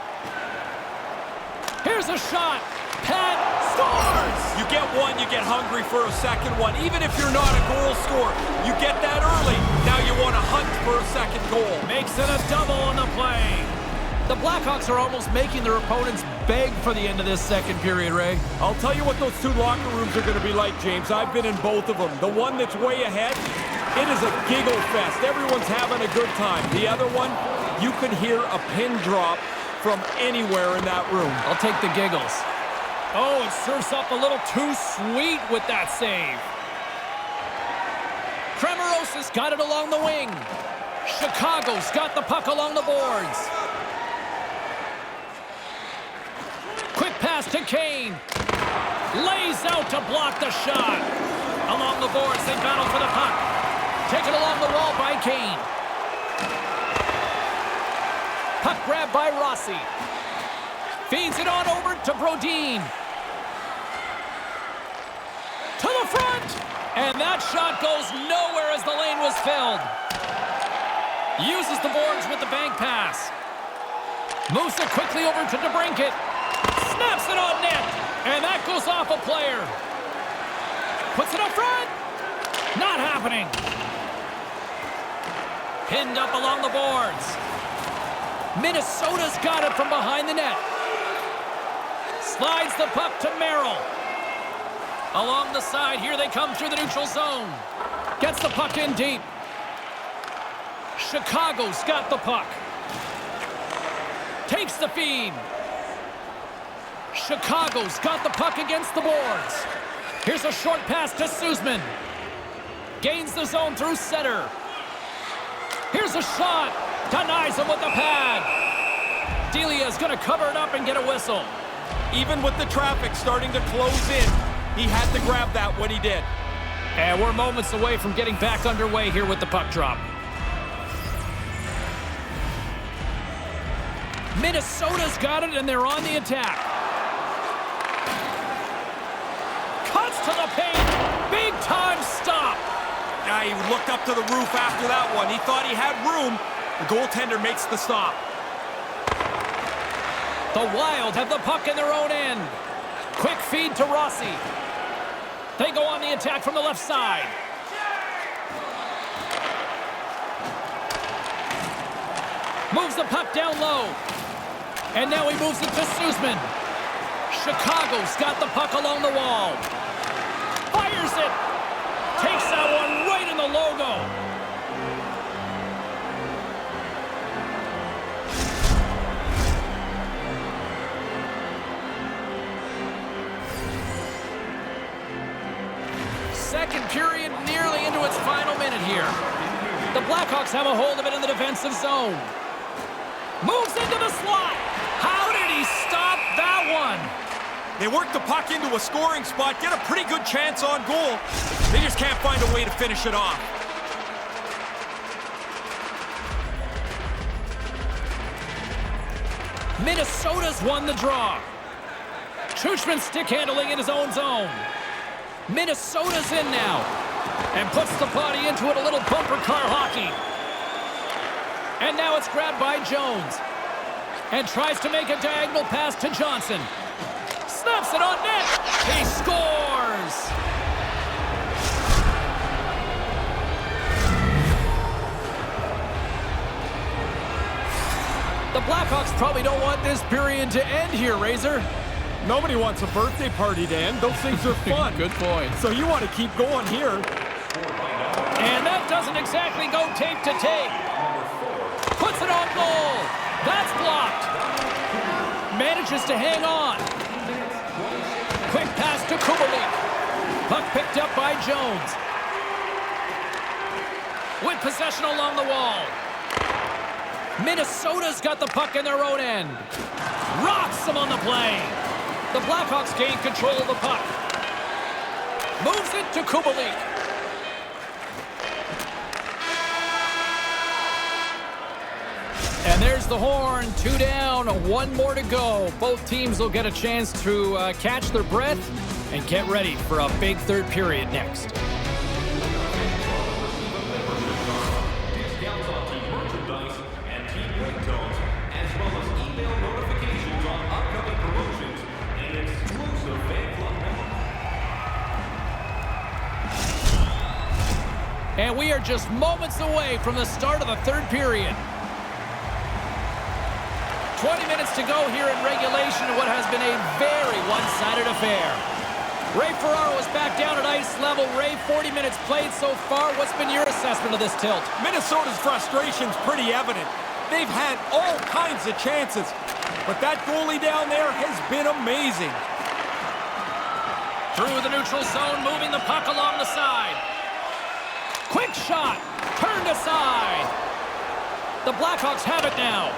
Here's a shot. Pat scores! You get one, you get hungry for a second one. Even if you're not a goal scorer, you get that early. Now you want to hunt for a second goal. Makes it a double on the play. The Blackhawks are almost making their opponents beg for the end of this second period, Ray. I'll tell you what those two locker rooms are going to be like, James. I've been in both of them. The one that's way ahead, it is a giggle fest. Everyone's having a good time. The other one, you can hear a pin drop from anywhere in that room. I'll take the giggles. Oh, it surfs up a little too sweet with that save. Cremorosa's got it along the wing. Chicago's got the puck along the boards. Quick pass to Kane. Lays out to block the shot. Along the boards, they battle for the puck. Taken along the wall by Kane. Puck grab by Rossi. Feeds it on over to Brodin. To the front! And that shot goes nowhere as the lane was filled. Uses the boards with the bank pass. Moves it quickly over to DeBrincat. Snaps it on net. And that goes off a player. Puts it up front. Not happening. Pinned up along the boards. Minnesota's got it from behind the net. Slides the puck to Merrill. Along the side, here they come through the neutral zone. Gets the puck in deep. Chicago's got the puck. Takes the feed. Chicago's got the puck against the boards. Here's a short pass to Suzman. Gains the zone through center. Here's a shot. Denies him with the pad. Delia's going to cover it up and get a whistle. Even with the traffic starting to close in, he had to grab that when he did. And we're moments away from getting back underway here with the puck drop. Minnesota's got it, and they're on the attack. Cuts to the paint. Big time stop. Yeah, he looked up to the roof after that one. He thought he had room. The goaltender makes the stop. The Wild have the puck in their own end. Quick feed to Rossi. They go on the attack from the left side. Moves the puck down low. And now he moves it to Suzman. Chicago's got the puck along the wall. Fires it. Takes that one right in the logo. Second period nearly into its final minute here. The Blackhawks have a hold of it in the defensive zone. Moves into the slot. How did he stop one. They work the puck into a scoring spot, get a pretty good chance on goal. They just can't find a way to finish it off. Minnesota's won the draw. Schuchman stick handling in his own zone. Minnesota's in now. And puts the body into it, a little bumper car hockey. And now it's grabbed by Jones. And tries to make a diagonal pass to Johnson. Snaps it on net. He scores! The Blackhawks probably don't want this period to end here, Razor. Nobody wants a birthday party to end. Those things are fun. Good point. So you want to keep going here. And that doesn't exactly go tape to tape. Puts it on goal. That's blocked. Manages to hang on. Quick pass to Kubalik. Puck picked up by Jones. With possession along the wall. Minnesota's got the puck in their own end. Rocks them on the play. The Blackhawks gain control of the puck. Moves it to Kubalik. And there's the horn. 2 down, 1 more to go. Both teams will get a chance to catch their breath and get ready for a big third period next. Discounts on team merchandise and team ringtones, as well as email notifications on upcoming promotions and exclusive fan club members. And we are just moments away from the start of the third period. 20 minutes to go here in regulation in what has been a very one-sided affair. Ray Ferraro is back down at ice level. Ray, 40 minutes played so far. What's been your assessment of this tilt? Minnesota's frustration's pretty evident. They've had all kinds of chances, but that goalie down there has been amazing. Through the neutral zone, moving the puck along the side. Quick shot, turned aside. The Blackhawks have it now.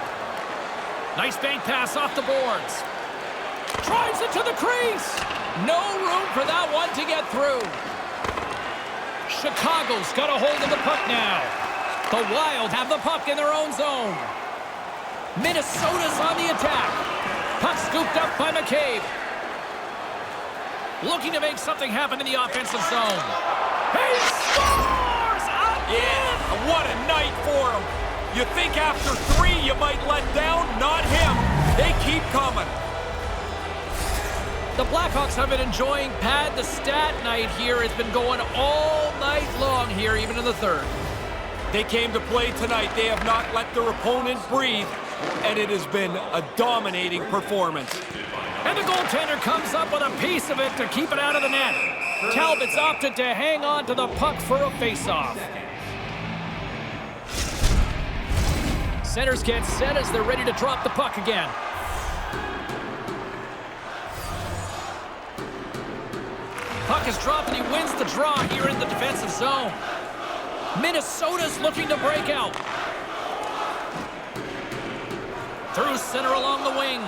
Nice bank pass off the boards. Drives it to the crease. No room for that one to get through. Chicago's got a hold of the puck now. The Wild have the puck in their own zone. Minnesota's on the attack. Puck scooped up by McCabe. Looking to make something happen in the offensive zone. He scores! Yeah, what a night for him. You think after 3 you might let down? Not him. They keep coming. The Blackhawks have been enjoying Pad the Stat night here. It's been going all night long here, even in the third. They came to play tonight. They have not let their opponent breathe, and it has been a dominating performance. And the goaltender comes up with a piece of it to keep it out of the net. Talbot's opted to hang on to the puck for a face-off. Centers get set as they're ready to drop the puck again. Puck is dropped and he wins the draw here in the defensive zone. Minnesota's looking to break out. Through center along the wing.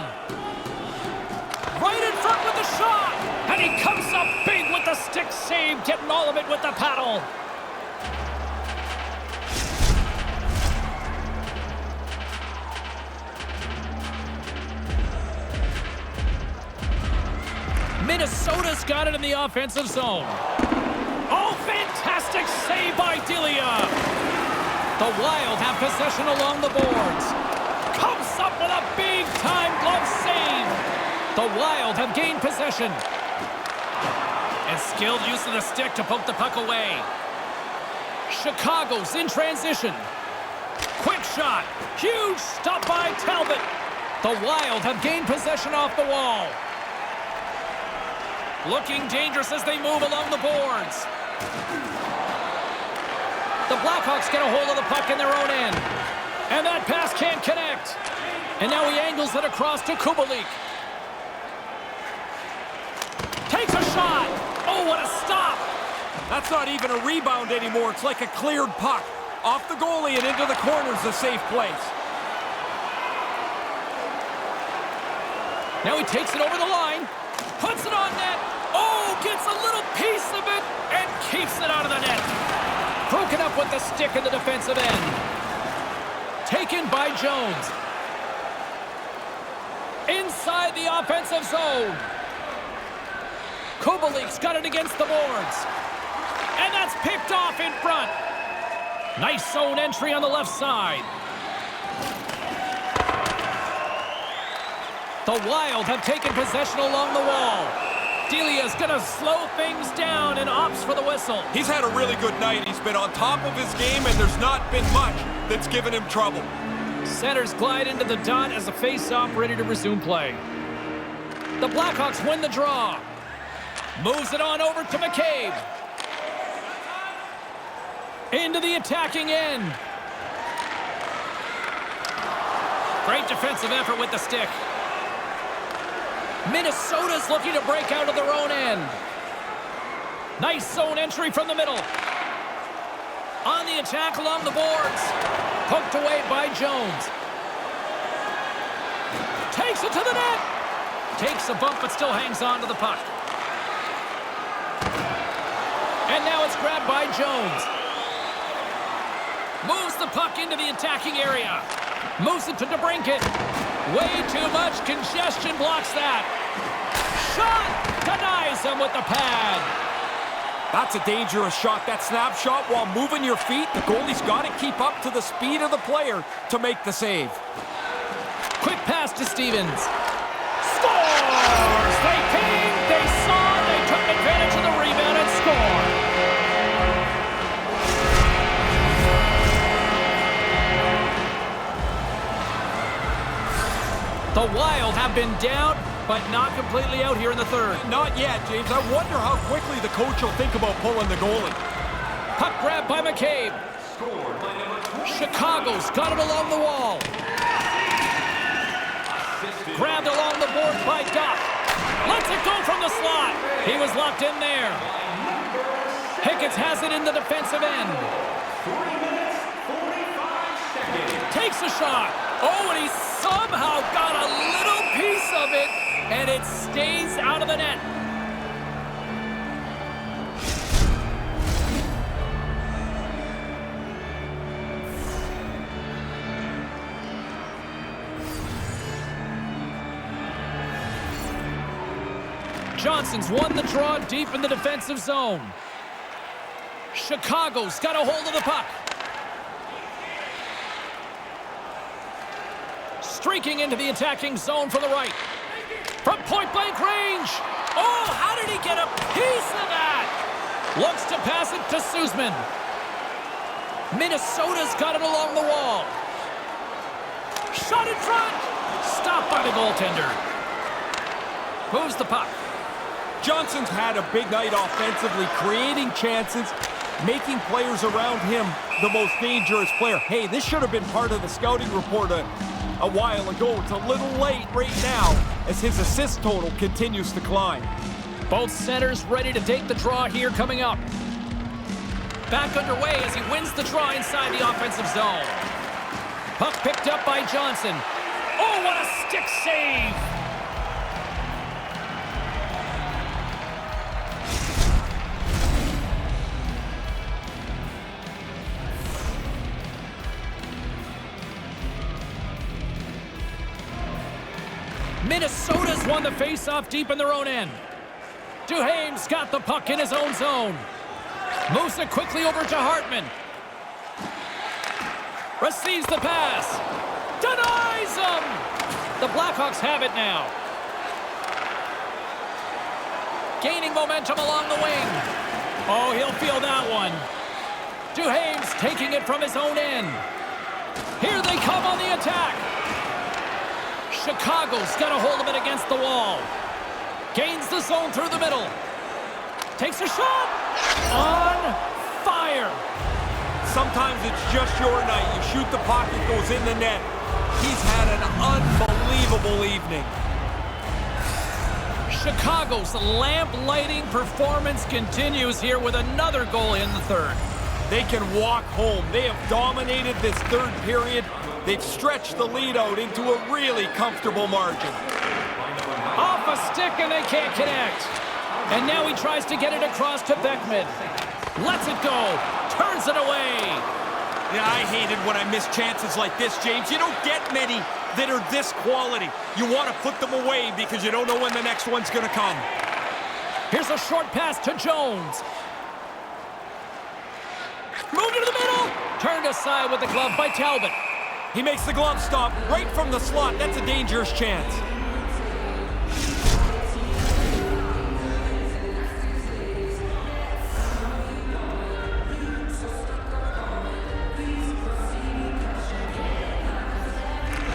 Right in front with the shot. And he comes up big with the stick save, getting all of it with the paddle. Minnesota's got it in the offensive zone. Oh, fantastic save by Delia. The Wild have possession along the boards. Comes up with a big-time glove save. The Wild have gained possession. And skilled use of the stick to poke the puck away. Chicago's in transition. Quick shot. Huge stop by Talbot. The Wild have gained possession off the wall. Looking dangerous as they move along the boards. The Blackhawks get a hold of the puck in their own end. And that pass can't connect. And now he angles it across to Kubalik. Takes a shot. Oh, what a stop. That's not even a rebound anymore. It's like a cleared puck. Off the goalie and into the corner's a safe place. Now he takes it over the line. Puts it on net. Oh, gets a little piece of it and keeps it out of the net. Broken up with the stick in the defensive end. Taken by Jones. Inside the offensive zone. Kubalik's got it against the boards. And that's picked off in front. Nice zone entry on the left side. The Wild have taken possession along the wall. Delia's gonna slow things down and opts for the whistle. He's had a really good night. He's been on top of his game, and there's not been much that's given him trouble. Centers glide into the dot as the face-off ready to resume play. The Blackhawks win the draw. Moves it on over to McCabe. Into the attacking end. Great defensive effort with the stick. Minnesota's looking to break out of their own end. Nice zone entry from the middle. On the attack along the boards. Poked away by Jones. Takes it to the net. Takes a bump but still hangs on to the puck. And now it's grabbed by Jones. Moves the puck into the attacking area. Moves it to DeBrincat. Way too much congestion blocks that. Shot! Denies him with the pad. That's a dangerous shot. That snapshot while moving your feet, the goalie's got to keep up to the speed of the player to make the save. Quick pass to Stevens. Scores! They came, they saw, they took advantage of the rebound and scored. The Wild have been down, but not completely out here in the third. Not yet, James. I wonder how quickly the coach will think about pulling the goalie. Puck grab by McCabe. Chicago's got it along the wall. Grabbed along the board by Duff. Lets it go from the slot. He was locked in there. Hicketts has it in the defensive end. 3 minutes, 45 seconds. Takes a shot. Oh, and he somehow got a little piece of it, and it stays out of the net. Johnson's won the draw deep in the defensive zone. Chicago's got a hold of the puck. Streaking into the attacking zone from the right. From point-blank range. Oh, how did he get a piece of that? Looks to pass it to Suzman. Minnesota's got it along the wall. Shot in front. Stopped by the goaltender. Moves the puck. Johnson's had a big night offensively, creating chances, making players around him the most dangerous player. Hey, this should have been part of the scouting report a while ago. It's a little late right now as his assist total continues to climb. Both centers ready to take the draw here coming up. Back underway as he wins the draw inside the offensive zone. Puck picked up by Johnson. Oh, what a stick save! Minnesota's won the face-off deep in their own end. Duhaime's got the puck in his own zone. Moves it quickly over to Hartman. Receives the pass. Denies him! The Blackhawks have it now. Gaining momentum along the wing. Oh, he'll feel that one. Duhaime's taking it from his own end. Here they come on the attack. Chicago's got a hold of it against the wall. Gains the zone through the middle. Takes a shot. On fire. Sometimes it's just your night. You shoot the puck, it goes in the net. He's had an unbelievable evening. Chicago's lamp-lighting performance continues here with another goal in the third. They can walk home. They have dominated this third period. They've stretched the lead out into a really comfortable margin. a stick and they can't connect. And now he tries to get it across to Beckman. Lets it go. Turns it away. Yeah, I hate it when I miss chances like this, James. You don't get many that are this quality. You want to put them away because you don't know when the next one's going to come. Here's a short pass to Jones. Moved into the middle. Turned aside with the glove by Talbot. He makes the glove stop right from the slot. That's a dangerous chance.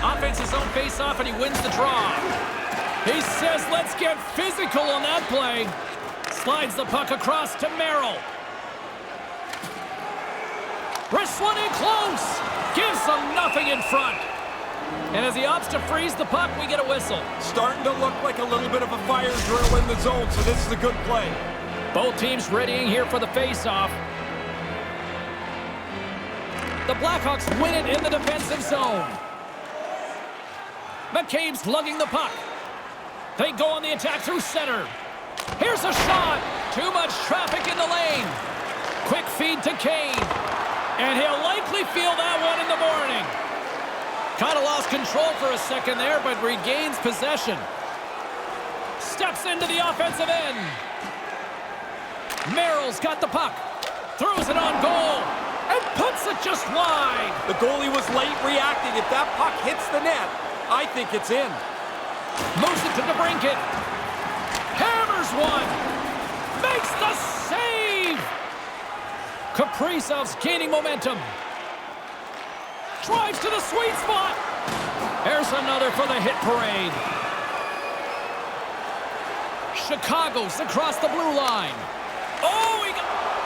Offense his own face-off, and he wins the draw. He says, let's get physical on that play. Slides the puck across to Merrill. Wrestling in close. Gives them nothing in front. And as he opts to freeze the puck, we get a whistle. Starting to look like a little bit of a fire drill in the zone, so this is a good play. Both teams readying here for the face-off. The Blackhawks win it in the defensive zone. McCabe's lugging the puck. They go on the attack through center. Here's a shot. Too much traffic in the lane. Quick feed to Kane. And he'll likely feel that one in the morning. Kind of lost control for a second there, but regains possession. Steps into the offensive end. Merrill's got the puck. Throws it on goal. And puts it just wide. The goalie was late reacting. If that puck hits the net, I think it's in. Moves it to DeBrincat. Hammers one. Makes the save. Kaprizov's gaining momentum. Drives to the sweet spot. There's another for the hit parade. Chicago's across the blue line. Oh,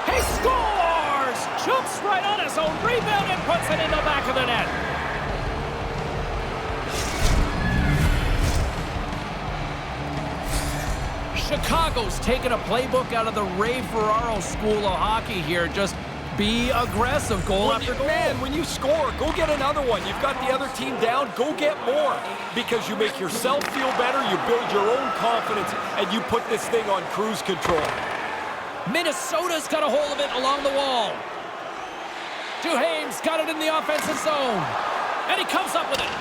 he scores! Jumps right on his own rebound and puts it in the back of the net. Chicago's taking a playbook out of the Ray Ferraro school of hockey here. Just be aggressive, goal after goal. Man, when you score, go get another one. You've got the other team down, go get more. Because you make yourself feel better, you build your own confidence, and you put this thing on cruise control. Minnesota's got a hold of it along the wall. Duhaime's got it in the offensive zone. And he comes up with it.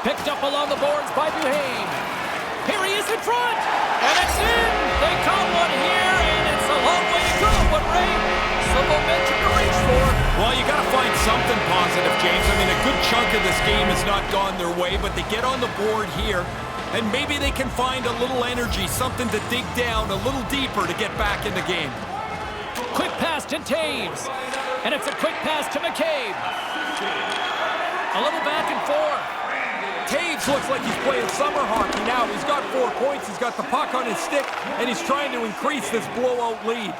Picked up along the boards by Duhaime. Here he is in front. And it's in. They caught one here, and it's a long way to go. But Ray, some momentum to reach for. Well, you got to find something positive, James. I mean, a good chunk of this game has not gone their way, but they get on the board here, and maybe they can find a little energy, something to dig down a little deeper to get back in the game. Quick pass to Taves. And it's a quick pass to McCabe. A little back and forth. Taves looks like he's playing summer hockey now. He's got 4 points, he's got the puck on his stick, and he's trying to increase this blowout lead.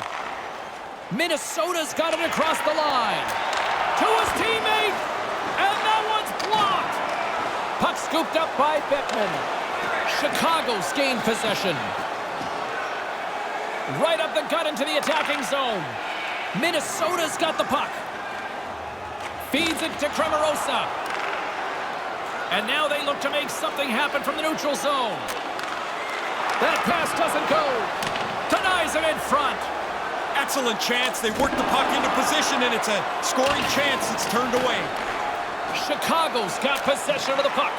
Minnesota's got it across the line. To his teammate, and that one's blocked. Puck scooped up by Beckman. Chicago's gained possession. Right up the gut into the attacking zone. Minnesota's got the puck. Feeds it to Cremarosa. And now they look to make something happen from the neutral zone. That pass doesn't go. Denies him in front. Excellent chance. They work the puck into position, and it's a scoring chance. It's turned away. Chicago's got possession of the puck.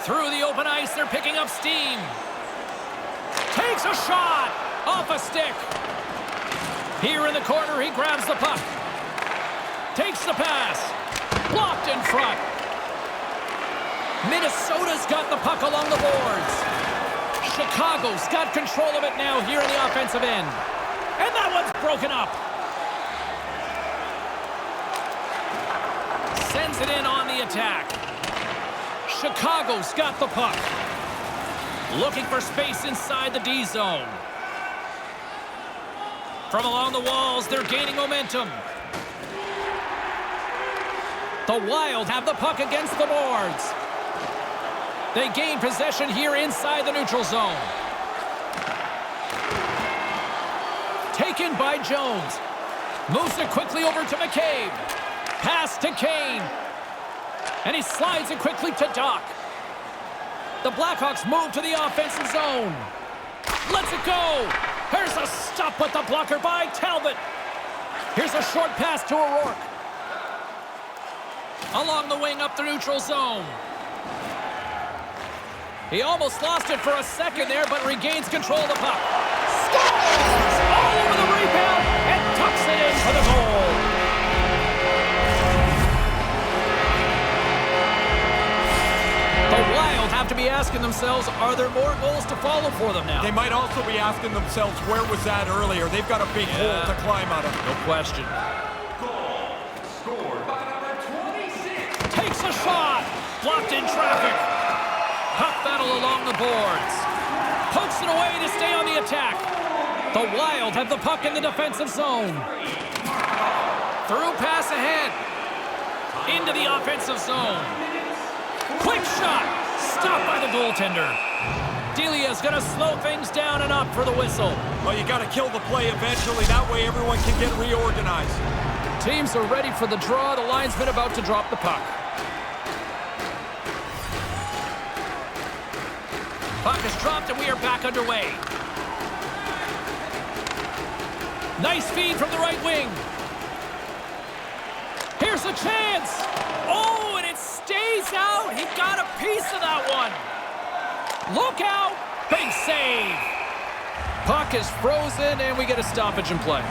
Through the open ice, they're picking up steam. Takes a shot off a stick. Here in the corner, he grabs the puck. Takes the pass. Blocked in front. Minnesota's got the puck along the boards. Chicago's got control of it now here in the offensive end. And that one's broken up. Sends it in on the attack. Chicago's got the puck. Looking for space inside the D zone. From along the walls, they're gaining momentum. The Wild have the puck against the boards. They gain possession here inside the neutral zone. Taken by Jones. Moves it quickly over to McCabe. Pass to Kane. And he slides it quickly to Doc. The Blackhawks move to the offensive zone. Lets it go. Here's a stop with the blocker by Talbot. Here's a short pass to O'Rourke. Along the wing up the neutral zone. He almost lost it for a second there, but regains control of the puck. Scores! All over the rebound and tucks it in for the goal. The Wild have to be asking themselves, are there more goals to follow for them now? They might also be asking themselves, where was that earlier? They've got a big hole to climb out of. No question. Goal scored by number 26. Takes a shot. Blocked in traffic. Puck battle along the boards. Pokes it away to stay on the attack. The Wild have the puck in the defensive zone. Through pass ahead. Into the offensive zone. Quick shot. Stopped by the goaltender. Delia's going to slow things down and up for the whistle. Well, you got to kill the play eventually. That way everyone can get reorganized. Teams are ready for the draw. The linesman about to drop the puck. Puck is dropped and we are back underway. Nice feed from the right wing. Here's a chance. Oh, and it stays out. He got a piece of that one. Look out. Big save. Puck is frozen and we get a stoppage in play.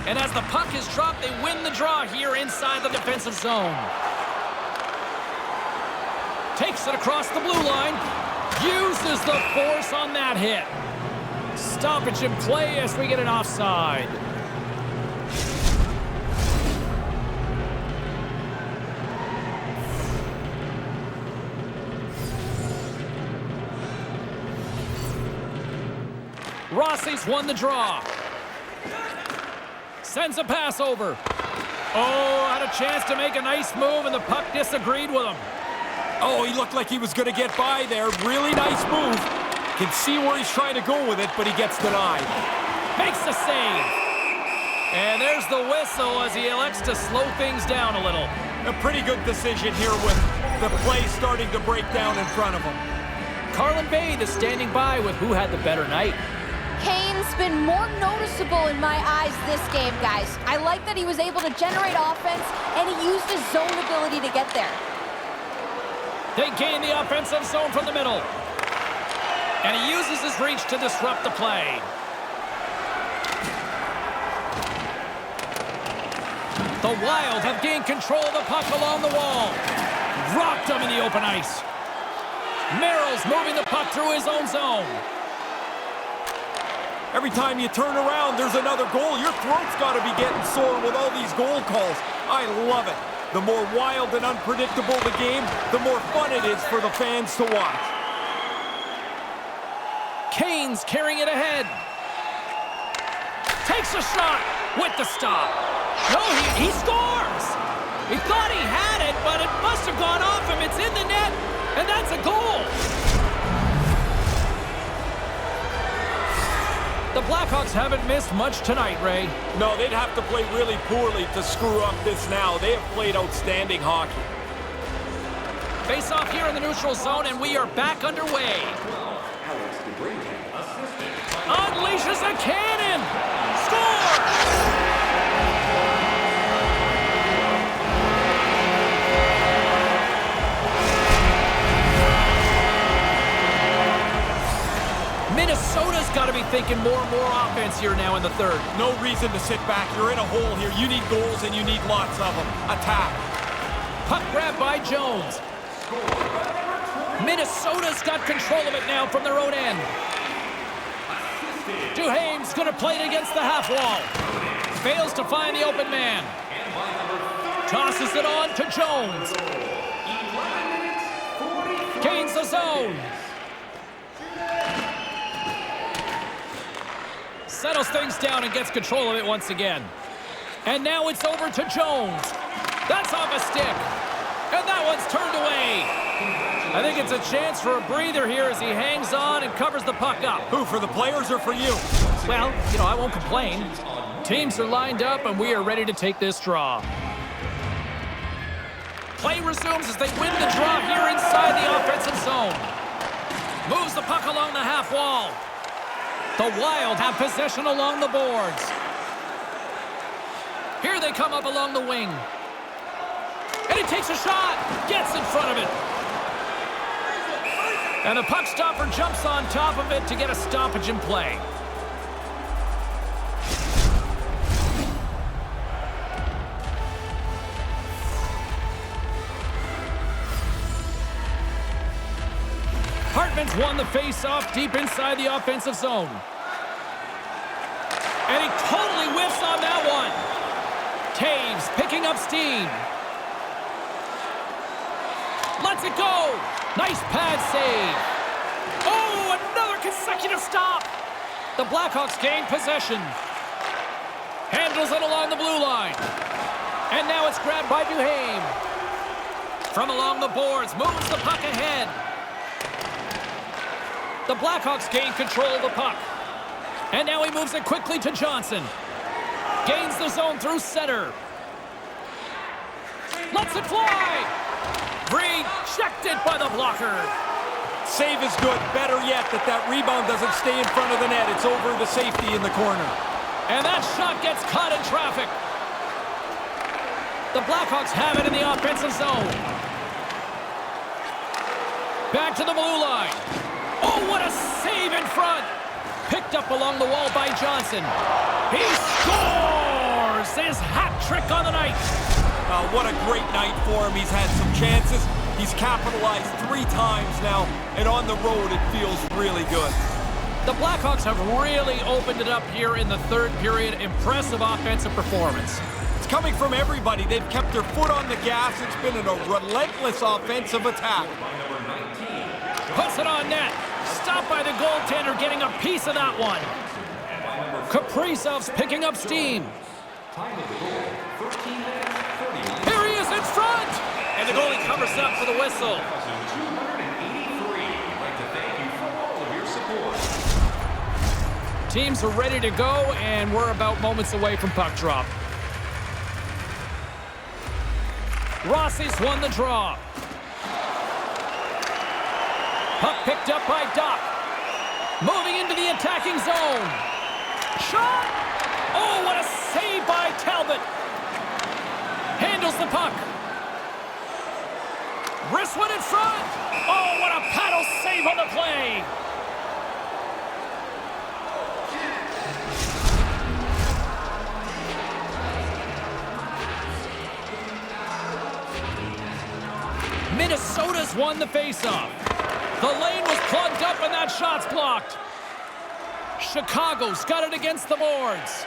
And as the puck is dropped, they win the draw here inside the defensive zone. Takes it across the blue line. Uses the force on that hit. Stoppage in play as we get an offside. Rossi's won the draw. Sends a pass over. Oh, had a chance to make a nice move, and the puck disagreed with him. Oh, he looked like he was going to get by there. Really nice move. Can see where he's trying to go with it, but he gets denied. Makes the save. And there's the whistle as he elects to slow things down a little. A pretty good decision here with the play starting to break down in front of him. Carlin Bade is standing by with who had the better night. Kane's been more noticeable in my eyes this game, guys. I like that he was able to generate offense, and he used his zone ability to get there. They gain the offensive zone from the middle. And he uses his reach to disrupt the play. The Wild have gained control of the puck along the wall. Rocked him in the open ice. Merrill's moving the puck through his own zone. Every time you turn around, there's another goal. Your throat's got to be getting sore with all these goal calls. I love it. The more wild and unpredictable the game, the more fun it is for the fans to watch. Kane's carrying it ahead. Takes a shot with the stop. No, he scores. He thought he had it, but it must have gone off him. It's in the net, and that's a goal. The Blackhawks haven't missed much tonight, Ray. No, they'd have to play really poorly to screw up this now. They have played outstanding hockey. Face off here in the neutral zone, and we are back underway. Unleashes a cannon! Scores! Minnesota's got to be thinking more and more offense here now in the third. No reason to sit back. You're in a hole here. You need goals, and you need lots of them. Attack. Puck grab by Jones. Minnesota's got control of it now from their own end. Duhaime's going to play it against the half wall. Fails to find the open man. Tosses it on to Jones. Gains the zone. Settles things down and gets control of it once again. And now it's over to Jones. That's off a stick. And that one's turned away. I think it's a chance for a breather here as he hangs on and covers the puck up. Who, for the players or for you? Well, I won't complain. Teams are lined up, and we are ready to take this draw. Play resumes as they win the draw here inside the offensive zone. Moves the puck along the half wall. The Wild have possession along the boards. Here they come up along the wing. And he takes a shot. Gets in front of it. And the puck stopper jumps on top of it to get a stoppage in play. Hartman's won the face-off deep inside the offensive zone. And he totally whiffs on that one. Taves picking up steam. Lets it go. Nice pad save. Oh, another consecutive stop. The Blackhawks gain possession. Handles it along the blue line. And now it's grabbed by Duhaime. From along the boards, moves the puck ahead. The Blackhawks gain control of the puck. And now he moves it quickly to Johnson. Gains the zone through center. Lets it fly. Breed checked it by the blocker. Save is good. Better yet that rebound doesn't stay in front of the net. It's over to safety in the corner. And that shot gets caught in traffic. The Blackhawks have it in the offensive zone. Back to the blue line. Oh, what a save in front. Picked up along the wall by Johnson. He scores his hat trick on the night. What a great night for him. He's had some chances. He's capitalized 3 times now. And on the road, it feels really good. The Blackhawks have really opened it up here in the third period. Impressive offensive performance. It's coming from everybody. They've kept their foot on the gas. It's been a relentless offensive attack. Puts it on net. Stopped by the goaltender, getting a piece of that one. Kaprizov's picking up steam. Here he is in front. And the goalie covers up for the whistle. Teams are ready to go, and we're about moments away from puck drop. Rossi's won the draw. Puck picked up by Doc. Moving into the attacking zone. Shot! Oh, what a save by Talbot. Handles the puck. Wrist one in front. Oh, what a paddle save on the play. Minnesota's won the faceoff. The lane was plugged up and that shot's blocked. Chicago's got it against the boards.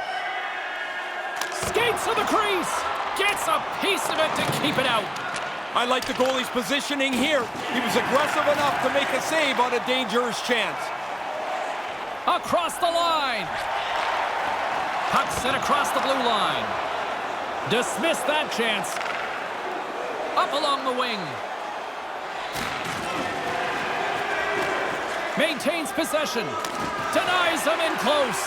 Skates to the crease. Gets a piece of it to keep it out. I like the goalie's positioning here. He was aggressive enough to make a save on a dangerous chance. Across the line. Puck sent across the blue line. Dismissed that chance. Up along the wing. Maintains possession. Denies them in close.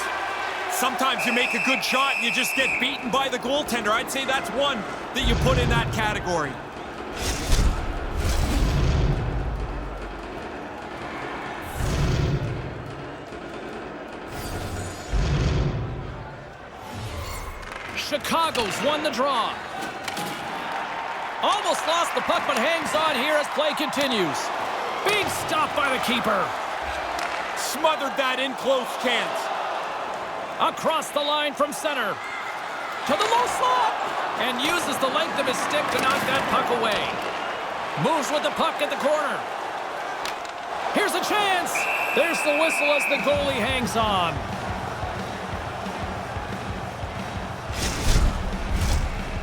Sometimes you make a good shot and you just get beaten by the goaltender. I'd say that's one that you put in that category. Chicago's won the draw. Almost lost the puck, but hangs on here as play continues. Being stopped by the keeper. Smothered that in close chance. Across the line from center. To the low slot. And uses the length of his stick to knock that puck away. Moves with the puck at the corner. Here's a chance. There's the whistle as the goalie hangs on.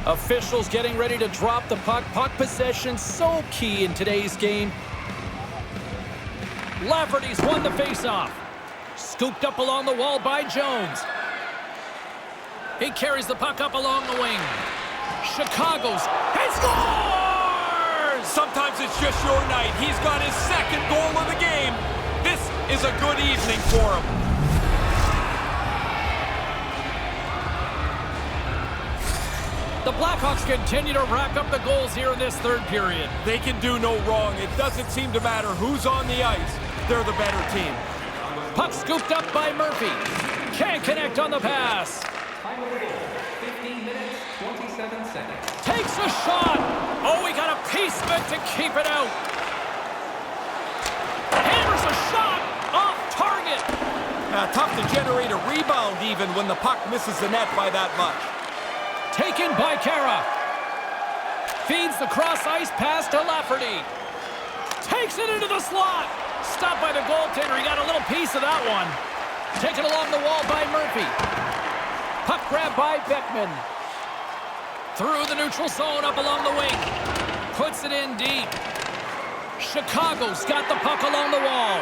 Officials getting ready to drop the puck. Puck possession so key in today's game. Lafferty's won the faceoff. Scooped up along the wall by Jones. He carries the puck up along the wing. Chicago's and scores! Sometimes it's just your night. He's got his second goal of the game. This is a good evening for him. The Blackhawks continue to rack up the goals here in this third period. They can do no wrong. It doesn't seem to matter who's on the ice. They're the better team. Puck scooped up by Murphy. Can't connect on the pass. Time of the goal, 15 minutes, 27 seconds. Takes a shot. Oh, he got a piece of it to keep it out. Hammers a shot off target. Tough to generate a rebound even when the puck misses the net by that much. Taken by Kara. Feeds the cross-ice pass to Lafferty. Takes it into the slot. Stopped by the goaltender. He got a little piece of that one. Taken along the wall by Murphy. Puck grab by Beckman. Through the neutral zone up along the wing. Puts it in deep. Chicago's got the puck along the wall.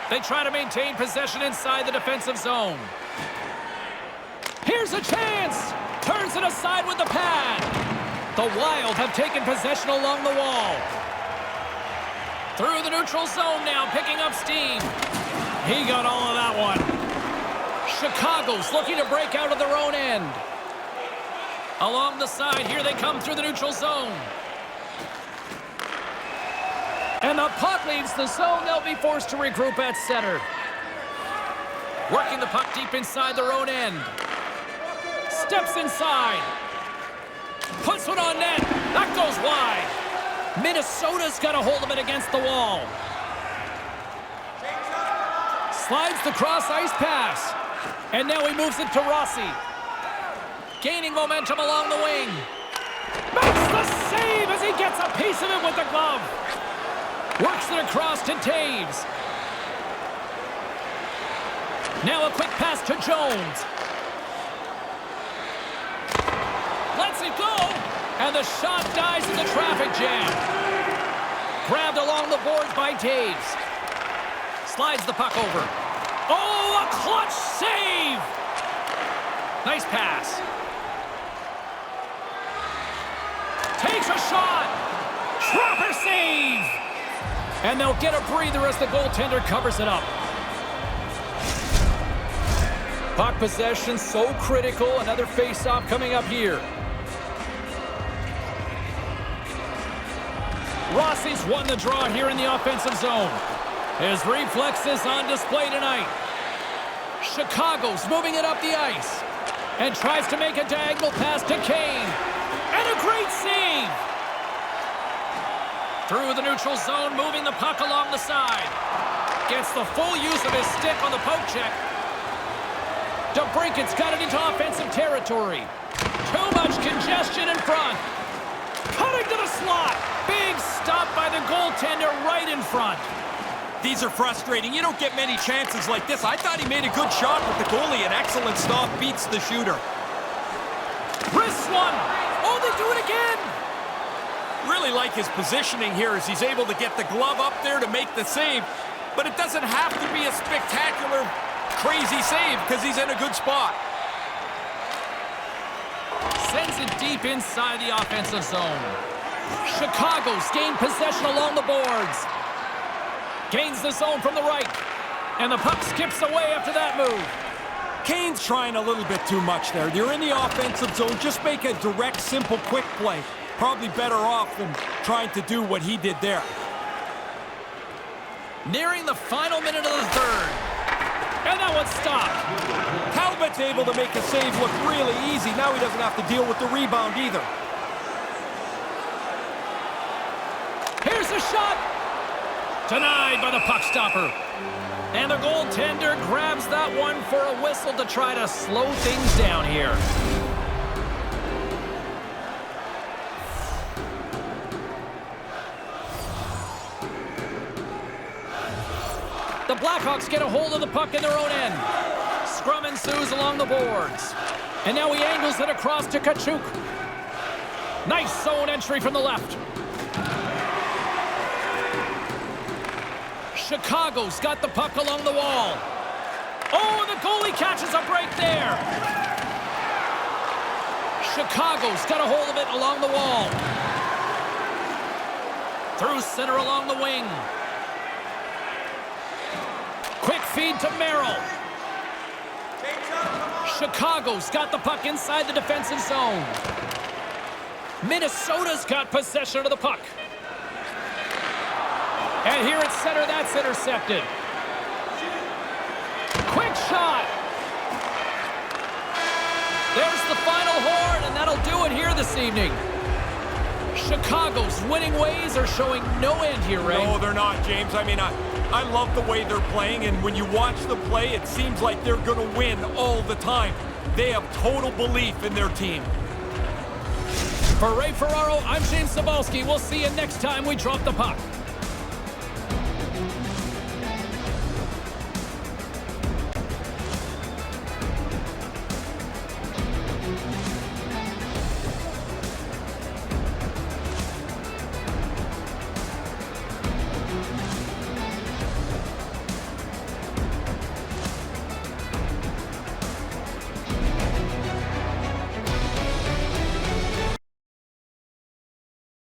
They try to maintain possession inside the defensive zone. Here's a chance. Turns it aside with the pad. The Wild have taken possession along the wall. Through the neutral zone now, picking up steam. He got all of that one. Chicago's looking to break out of their own end. Along the side, here they come through the neutral zone. And the puck leaves the zone. They'll be forced to regroup at center. Working the puck deep inside their own end. Steps inside. Puts one on net. That goes wide. Minnesota's got a hold of it against the wall. Slides the cross-ice pass. And now he moves it to Rossi. Gaining momentum along the wing. Makes the save as he gets a piece of it with the glove. Works it across to Taves. Now a quick pass to Jones. Lets it go. And the shot dies in the traffic jam. Grabbed along the boards by Taves. Slides the puck over. Oh, a clutch save! Nice pass. Takes a shot. Trapper save! And they'll get a breather as the goaltender covers it up. Puck possession so critical. Another face-off coming up here. Rossi's won the draw here in the offensive zone. His reflexes on display tonight. Chicago's moving it up the ice. And tries to make a diagonal pass to Kane. And a great save! Through the neutral zone, moving the puck along the side. Gets the full use of his stick on the poke check. DeBrinket's got it into offensive territory. Too much congestion in front. Cutting to the slot. Big stop by the goaltender right in front. These are frustrating. You don't get many chances like this. I thought he made a good shot with the goalie. An excellent stop beats the shooter. Wrist one. Oh, they do it again. Really like his positioning here as he's able to get the glove up there to make the save. But it doesn't have to be a spectacular, crazy save because he's in a good spot. Sends it deep inside the offensive zone. Chicago's gained possession along the boards. Gains the zone from the right. And the puck skips away after that move. Kane's trying a little bit too much there. You're in the offensive zone. Just make a direct, simple, quick play. Probably better off than trying to do what he did there. Nearing the final minute of the third. And that one's stopped. Talbot's able to make a save look really easy. Now he doesn't have to deal with the rebound either. Here's a shot. Denied by the puck stopper. And the goaltender grabs that one for a whistle to try to slow things down here. The Blackhawks get a hold of the puck in their own end. Scrum ensues along the boards. And now he angles it across to Kachuk. Nice zone entry from the left. Chicago's got the puck along the wall. Oh, and the goalie catches a break there. Chicago's got a hold of it along the wall. Through center along the wing. Quick feed to Merrill. Chicago's got the puck inside the defensive zone. Minnesota's got possession of the puck. And here at center, that's intercepted. Quick shot. There's the final horn, and that'll do it here this evening. Chicago's winning ways are showing no end here, Ray. No, they're not, James. I mean, I love the way they're playing, and when you watch them play, it seems like they're going to win all the time. They have total belief in their team. For Ray Ferraro, I'm James Cebulski. We'll see you next time we drop the puck.